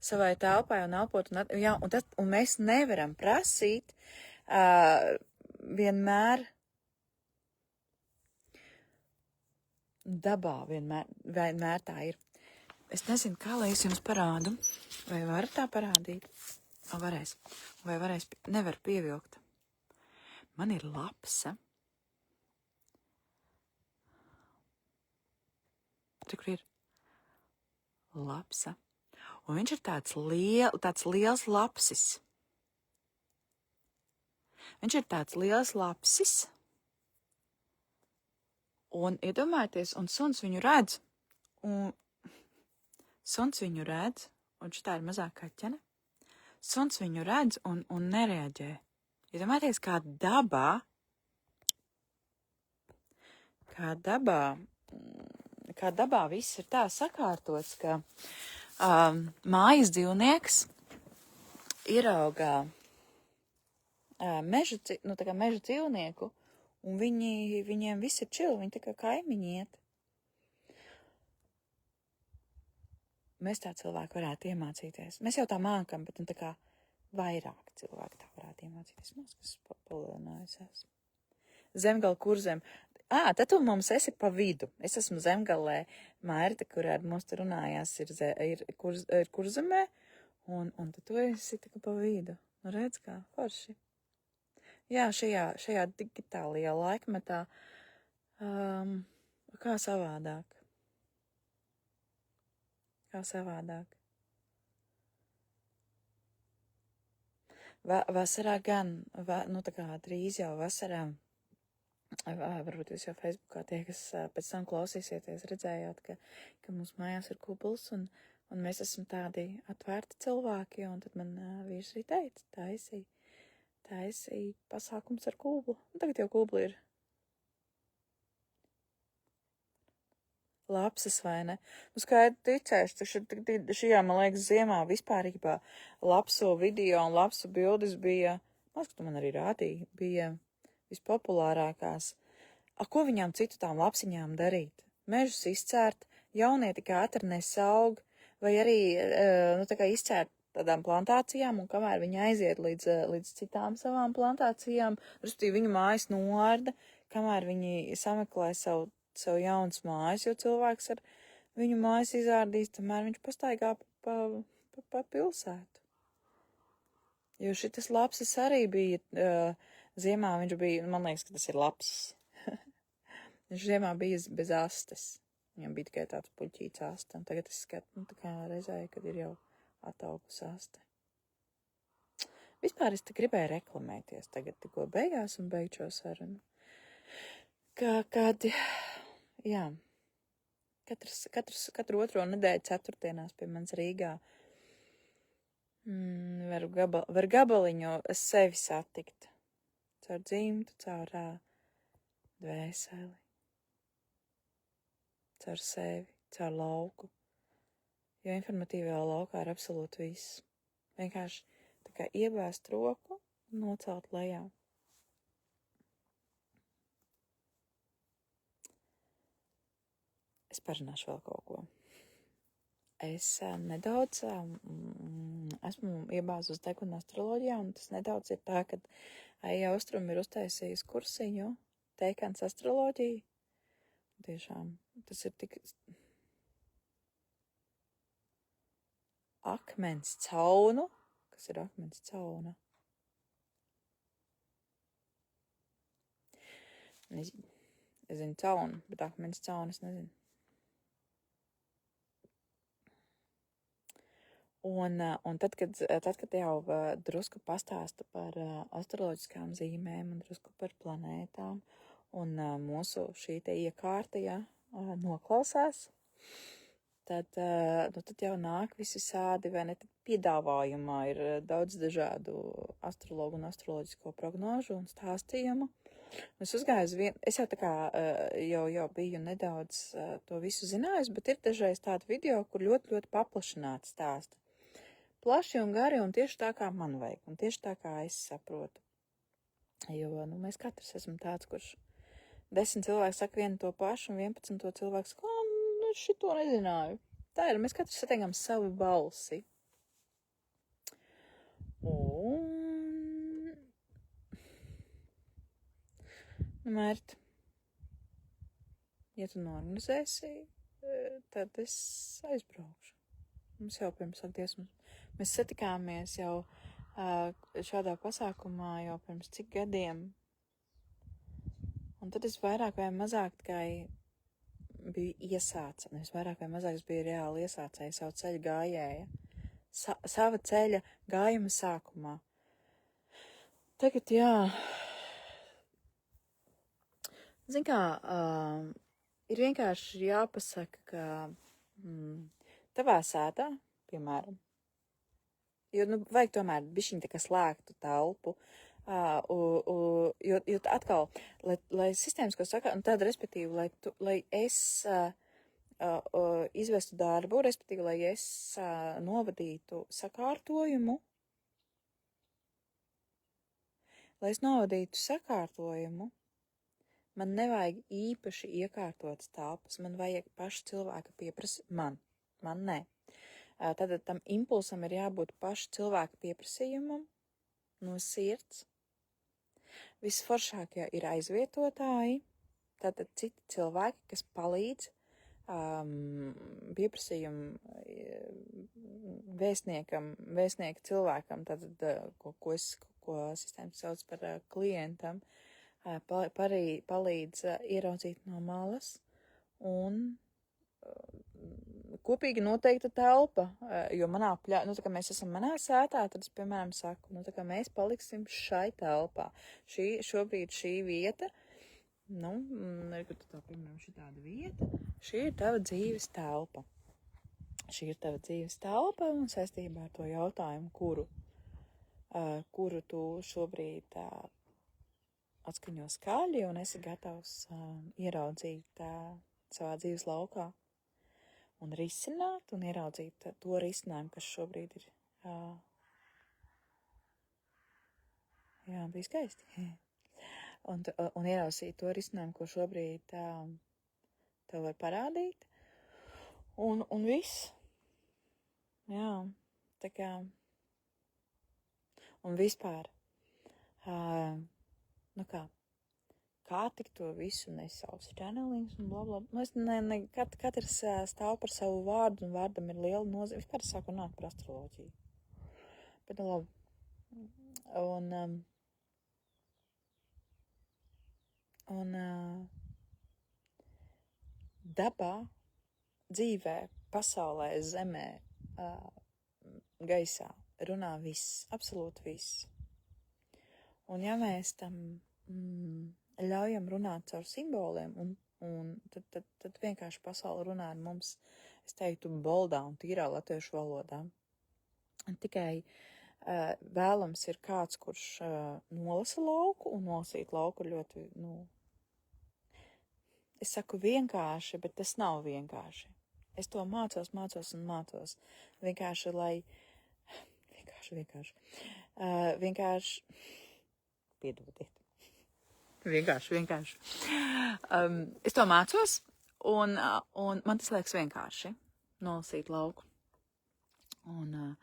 savai telpai un elpot, un mēs nevaram prasīt vienmēr dabā, vienmēr tā ir. Es nezinu, kā lai es jums parādu, vai varu tā parādīt? Varēs. Vai nevar pievilkt. Man ir lapsa. Tur ir lapsa. Un viņš ir tāds liels lapsis. Viņš ir tāds liels lapsis. Un iedomājieties, un suns viņu redz. Un šitā ir mazā kaķene. Suns viņu redz un nereaģē. Iedomājieties, kā dabā viss ir tā sakārtots, ka mājas dzīvnieks ieraugā meža dzīvnieku, un viņiem viss ir čili, viņi tā kā kaimiņi iet. Mēs tā cilvēku varētu iemācīties. Mēs jau tā mākam, bet tā kā vairāk cilvēku tā varētu iemācīties. Kas palielinājusies. Zemgala kurzem. Tad tu mums esi pa vidu. Es esmu Zemgalē. Mērta, kur ar mums te runājās, ir kurzemē. Un tad tu esi tā kā pa vidu. Nu redz kā, forši. Jā, šajā digitālajā laikmetā kā savādāk. Vasarā gan, tā kā drīz jau vasarā, varbūt jūs jau Facebookā tie, kas pēc tam klausīsieties, redzējāt, ka mums mājās ir kubls, un mēs esam tādi atvērti cilvēki, un tad man vīrs arī teica, taisīja pasākums ar kublu. Un tagad jau kubli ir lapsas, vai ne? Nu, skaidri ticēšu, šajā, man liekas, ziemā vispārībā lapso video un lapsu bildes bija, man arī rādīja, bija vispopulārākās. Ko viņām citu tām lapsiņām darīt? Mežus izcērt, jaunieti kā ātri nesaug, vai arī, tā kā izcērt tādām plantācijām, un kamēr viņi aiziet līdz citām savām plantācijām, respektīvi viņu mājas noārda, kamēr viņi sameklē savu jauns mājas, jo cilvēks ar viņu mājas izārdīs, tamēr viņš pastaigā pa pilsētu. Jo šitas lapsis arī bija, ziemā viņš bija, man liekas, ka tas ir lapsis. Viņš ziemā bija bez astes. Viņam bija tikai tāds puļķīts aste, un tagad es skatu, tā kā reizēju, kad ir jau ataugus aste. Vispār es te gribēju reklamēties tagad tikko beigās un beigt šo sarunu. Jā, katru otro nedēļu ceturtdienās pie manis Rīgā var gabaliņu sevi satikt. Caur dzimtu, caur dvēseli, caur sevi, caur lauku. Jo informatīvajā laukā ir absolūti viss. Vienkārši tā kā iebāzt roku un nocelt lejā. Es parunāšu vēl kaut ko. Es nedaudz esmu iebāzus deguna astroloģijā, un tas nedaudz ir tā, ka Eija Austrum ir uztaisījis kursiņu Teikans astroloģiju. Tiešām, tas ir tik akmens caunu. Kas ir akmens cauna? Es zinu caunu, bet akmens caunu es nezinu. Un tad, kad jau drusku pastāsta par astroloģiskām zīmēm un drusku par planētām un mūsu šī te iekārta, ja, noklausās, tad jau nāk visi sādi, vai ne, tad piedāvājumā ir daudz dažādu astrologu un astroloģisko prognožu un stāstījumu. Es uzgāju es jau tā kā jau biju nedaudz to visu zinājusi, bet ir dažreiz tādi video, kur ļoti, ļoti paplašināti stāsta. Plaši un gari un tieši tā, kā man vajag, un tieši tā, kā es saprotu. Jo, mēs katrs esam tāds, kurš 10 cilvēki saka vienu to pašu, un 11 to cilvēku saka, es šito nezināju. Tā ir, mēs katrs satiekam savu balsi. Un... Mērt, ja tu norganizēsi, tad es aizbraukšu. Mums jau pirms dziesmas. Mēs satikāmies jau šādā pasākumā jau pirms cik gadiem. Un tad es vairāk vai mazāk tikai biju iesāca. Nevis vairāk vai mazāk es biju reāli iesācēja savu ceļu gājēja. Sava ceļa gājuma sākumā. Tagad, jā... Zin kā, ir vienkārši jāpasaka, ka tavā sētā, piemēram, jo, vajag tomēr bišķiņ tā kā slēgtu telpu, jo atkal, lai sistēmas, ko saka, un tad, respektīvi, lai es izvestu darbu, respektīvi, lai es novadītu sakārtojumu, man nevajag īpaši iekārtotas telpas, man vajag paša cilvēka pieprasījuma, man nē. Tātad tam impulsam ir jābūt paša cilvēka pieprasījumam no sirds. Visforšākie ir aizvietotāji, tātad citi cilvēki, kas palīdz pieprasījumu vēstnieka cilvēkam, tātad, ko sistēmas sauc par klientam, palīdz ieraudzīt no malas un kopīgi noteikta telpa, jo manā tā kā mēs esam manā sētā, tad es, piemēram, saku, tā kā mēs paliksim šai telpā. Šobrīd šī vieta, piemēram, šī tāda vieta, šī ir tava dzīves telpa. Šī ir tava dzīves telpa un saistībā ar to jautājumu, kuru tu šobrīd atskaņo skaļi un esi gatavs ieraudzīt savā dzīves laukā un risināt un ieraudzīt to risinājumu, kas šobrīd ir bija skaisti. Un ieraudzīt to risinājumu, ko šobrīd tev var parādīt. Un viss. Jā, tā kā. Un vispār. Kā tik to visu nesauc channelings un blablabla. Katrs stāv par savu vārdu un vārdam ir liela nozīme. Vispār es sāku runāt par astroloģiju. Bet labi. Un dabā, dzīvē, pasaulē, zemē, gaisā runā viss, absolūti viss. Un ja mēs tam ļaujam runāt caur simboliem, un tad vienkārši pasaule runā ar mums, es teiktu, boldā un tīrā latviešu valodā. Un tikai vēlams ir kāds, kurš nolasa lauku, un nolasīt lauku ļoti, es saku vienkārši, bet tas nav vienkārši. Es to mācos. Vienkārši, piedodiet. Vienkārši. Es to mācos, un man tas liekas vienkārši nolasīt lauku. Un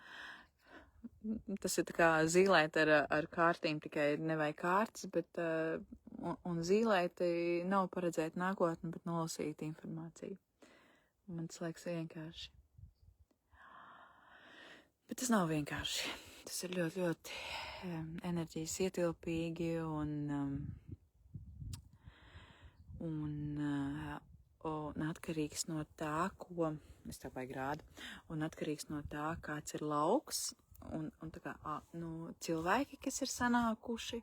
tas ir tā kā zīlēt ar kārtīm, tikai nevajag kārtas, bet un zīlēti nav paredzēt nākotni, bet nolasīt informāciju. Man tas liekas vienkārši. Bet tas nav vienkārši. Tas ir ļoti, ļoti enerģijas ietilpīgi un un atkarīgs no tā, ko, es tev vajag rādu, un atkarīgs no tā, kāds ir lauks, un tā kā, cilvēki, kas ir sanākuši,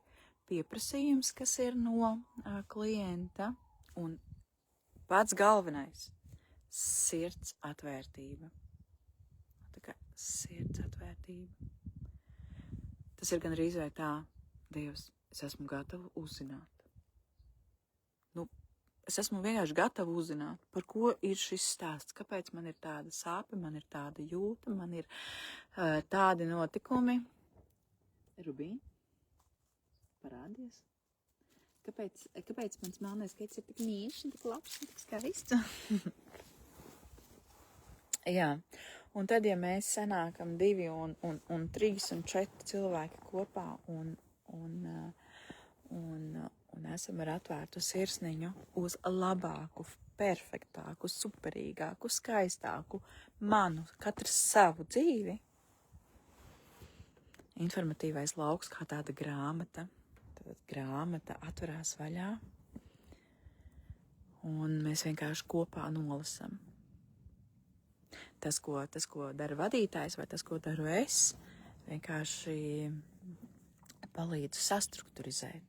pieprasījums, kas ir no klienta, un pats galvenais - sirds atvērtība. Tā kā sirds atvērtība. Tas ir gan arī vai tā, Dievs, es esmu gatava uzzināt. Es esmu vienkārši gatava uzzināt, par ko ir šis stāsts, kāpēc man ir tāda sāpe, man ir tāda jūta, man ir tādi notikumi. Rubīn, parādies. Kāpēc mans melnais skaits ir tik mīļš, tik labs, tik skaists? Jā, un tad, ja mēs sanākam 2 un 3 un 4 cilvēki kopā un esam ar atvērtu sirsniņu uz labāku, perfektāku, superīgāku, skaistāku manu, katrs savu dzīvi. Informatīvais lauks kā tāda grāmata. Tad grāmata atverās vaļā un mēs vienkārši kopā nolasam. Tas, ko dara vadītājs vai tas, ko daru es, vienkārši palīdzu sastrukturizēt.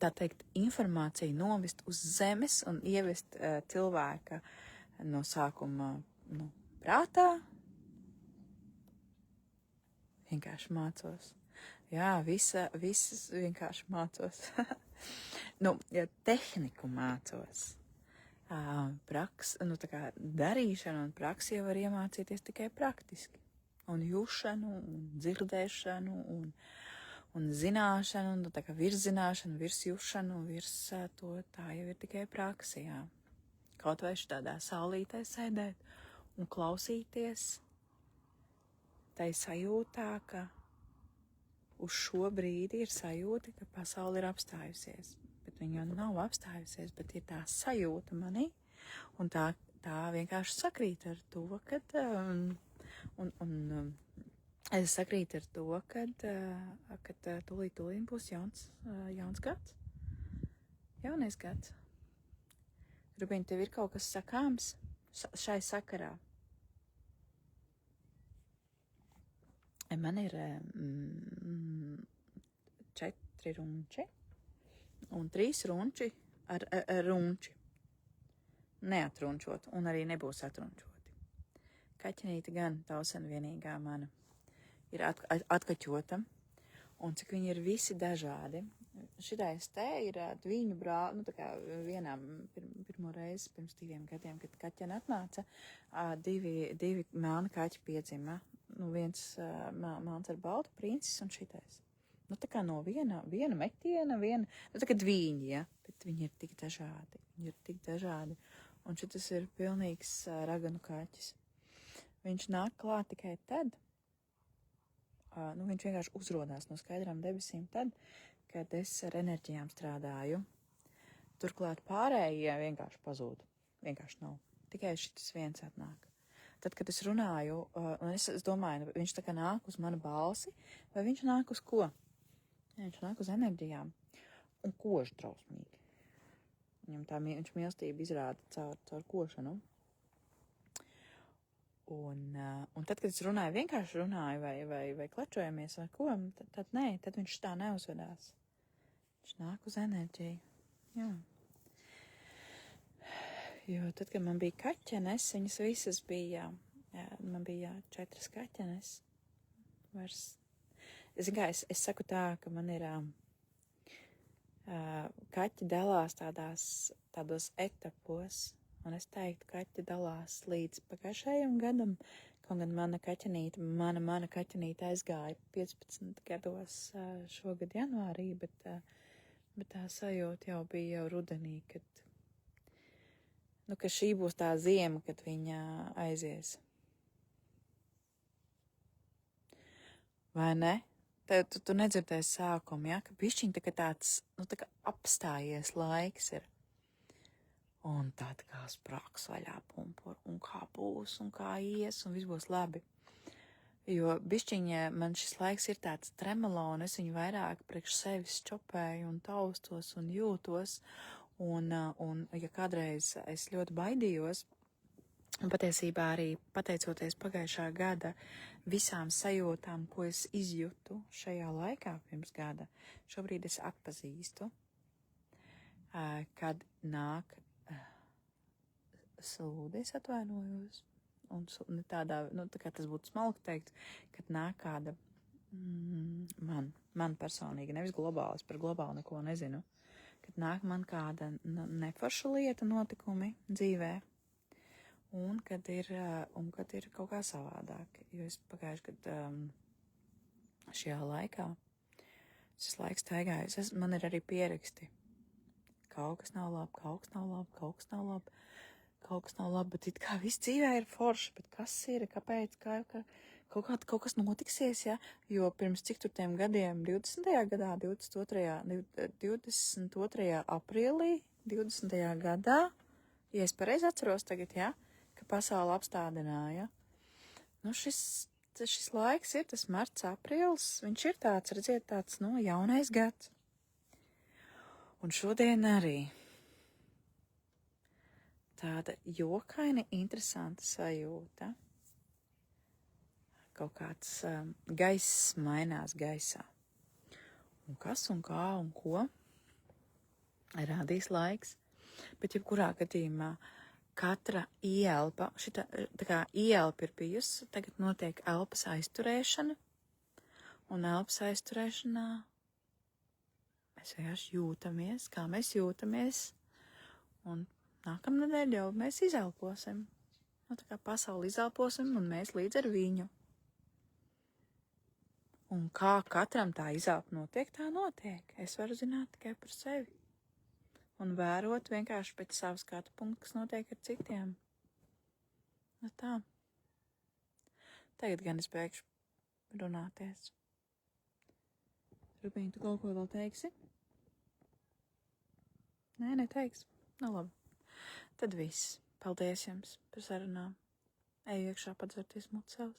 Tā teikt, informāciju novest uz zemes un ievest cilvēka no sākuma prātā. Vienkārši mācos. Jā, visas vienkārši mācos. Tehniku mācos. Tā kā darīšanu un praksi jau var iemācīties tikai praktiski. Un jušanu, un dzirdēšanu, un zināšanu, un tā kā virszināšanu, virsjušanu, to tā jau ir tikai praksijā. Kaut vai tādā saulītē sēdēt un klausīties tai sajūtā, ka uz šo brīdi ir sajūta, ka pasaule ir apstājusies. Bet viņa nav apstājusies, bet ir tā sajūta manī, un tā vienkārši sakrīt ar to, kad es sakrītu ar to, kad tūlīt būs jauns gads. Jaunais gads. Rubīn, tev ir kaut kas sakāms šai sakarā? Man ir 4 runči un 3 runči ar runči. Neatrunčot, un arī nebūs atrunčoti. Kaķenīte gan tausen vienīgā mana ir atkaķota, un cik viņi ir visi dažādi. Šitais te ir dviņu brāli, tā kā pirmo reizi pirms 2 gadiem, kad kaķene atnāca, 2 melni kaķi piedzima. Viens melns ar baltu princis un šitais. Tā kā no viena metiena, tā kā dviņi, ja, bet viņi ir tik dažādi. Un šitas ir pilnīgs raganu kaķis. Viņš nāk klāt tikai tad, viņš vienkārši uzrodās no skaidrām debesīm tad, kad es ar enerģijām strādāju. Turklāt pārējie vienkārši pazūd. Vienkārši nav. Tikai šitas viens atnāk. Tad, kad es runāju, un es domāju, viņš tā kā nāk uz manu balsi, vai viņš nāk uz ko? Viņš nāk uz enerģijām un kož drausmīgi. Viņš mīlestību izrāda caur košanu. Un tad, kad es runāju, vienkārši runāju vai klačojamies vai ko, tad nē, tad viņš tā neuzvedās. Viņš nāk uz enerģiju. Jā. Jo tad, kad man bija kaķenes, viņas visas bija, man bija 4 kaķenes. Es saku tā, ka man ir kaķi dalās tādos etapos, un es teiktu, kaķi dalās līdz pagājušajam gadam, kaut gan mana kaķenīte aizgāja 15 gados šogad janvārī, bet tā sajūta jau bija jau rudenī, ka šī būs tā ziema, kad viņa aizies. Vai ne? Tu nedzirdēsi sākumu, ja? Ka bišķiņ tā kā tāds, tā kā apstājies laiks ir. Un tad kā sprāks vaļā pumpur, un kā būs, un kā ies, un viss būs labi. Jo bišķiņ man šis laiks ir tāds tremolo, un es viņu vairāk priekš sevis čopēju un taustos un jūtos, Un ja kādreiz es ļoti baidījos, un patiesībā arī pateicoties pagājušā gada visām sajūtām, ko es izjūtu šajā laikā pirms gada, šobrīd es atpazīstu, kad nāk slūde, es atvainojos, un tādā, tā kā tas būtu smalki teikt, kad nāk kāda man personīgi, nevis globāli, es par globālu neko nezinu, kad nāk man kāda neforša lieta, notikumi dzīvē, un kad ir kaut kā savādāk, jo es pagājuši, kad šajā laikā, šis laiks staigājas, man ir arī pieraksti, kaut kas nav labi, kaut kas nav labi, bet it kā viss dzīvē ir forši, bet kas ir, kāpēc, kaut kas notiksies, ja, jo pirms cik tur tiem gadiem, 20. gadā, 22. aprīlī, 20. gadā, ja es pareizi atceros tagad, ja, ka pasauli apstādināja. Nu, šis laiks ir tas marts, aprīlis, viņš ir tāds, redziet, tāds, jaunais gads. Un šodien arī tāda jokaini interesanta sajūta. Kaut kāds gaiss mainās gaisā. Un kas un kā un ko rādīs laiks. Bet jebkurā gadījumā katra ieelpa, tā kā ieelpa ir bijusi, tagad notiek elpas aizturēšana, un elpas aizturēšanā mēs vienkārši jūtamies, kā mēs jūtamies, un nākamnedēļ jau mēs izelposim. Tā kā pasauli izelposim, un mēs līdz ar viņu. Un kā katram tā izelpa notiek, tā notiek. Es varu zināt tikai par sevi. Un vērot vienkārši pēc savas skatu punktu, kas notiek ar citiem. Tā. Tagad gan es beigšu runāties. Rubīņ, tu kaut ko vēl teiksi? Nē, neteiks. Labi. Tad viss. Paldies jums par sarunām. Eju iekšā padzerties mucels.